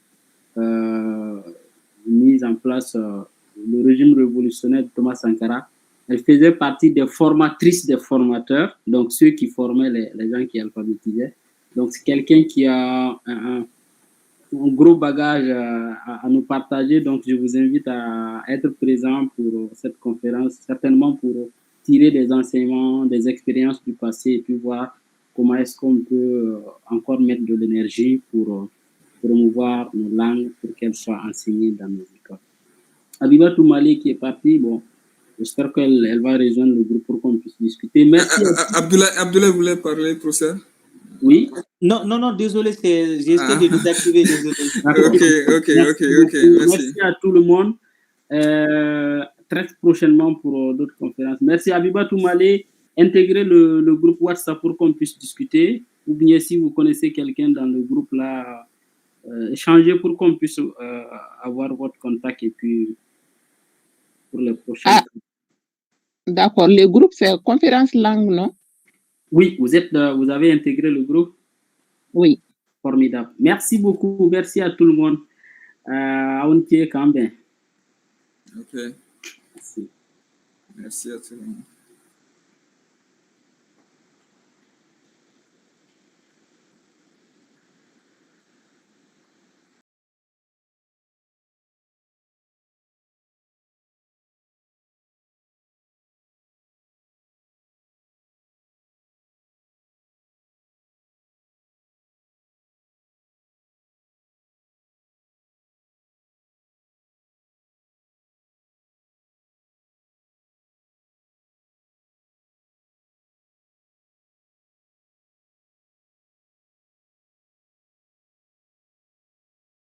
mis en place le régime révolutionnaire de Thomas Sankara, elle faisait partie des formatrices des formateurs, donc ceux qui formaient les gens qui alphabétisaient. Donc c'est quelqu'un qui a un gros bagage à nous partager, donc je vous invite à être présent pour cette conférence, certainement pour tirer des enseignements, des expériences du passé et puis voir comment est-ce qu'on peut encore mettre de l'énergie pour promouvoir nos langues, pour qu'elles soient enseignées dans nos écoles. Abiba Toumali qui est partie, bon, j'espère qu'elle va rejoindre le groupe pour qu'on puisse discuter. Merci. Abdoulaye voulait parler, professeur? Oui. Non, désolé, j'ai essayé de désactiver, désolé. Ok, merci à tout le monde. Très prochainement pour d'autres conférences. Merci Abiba Toumale. Intégrez le groupe WhatsApp pour qu'on puisse discuter. Ou bien si vous connaissez quelqu'un dans le groupe là, échangez pour qu'on puisse avoir votre contact et puis pour les prochains. Ah, d'accord. Le groupe, c'est Conférence Langue, non? Oui, vous avez intégré le groupe? Oui. Formidable. Merci beaucoup. Merci à tout le monde. On tient quand même. Ok. Merci à tout le monde.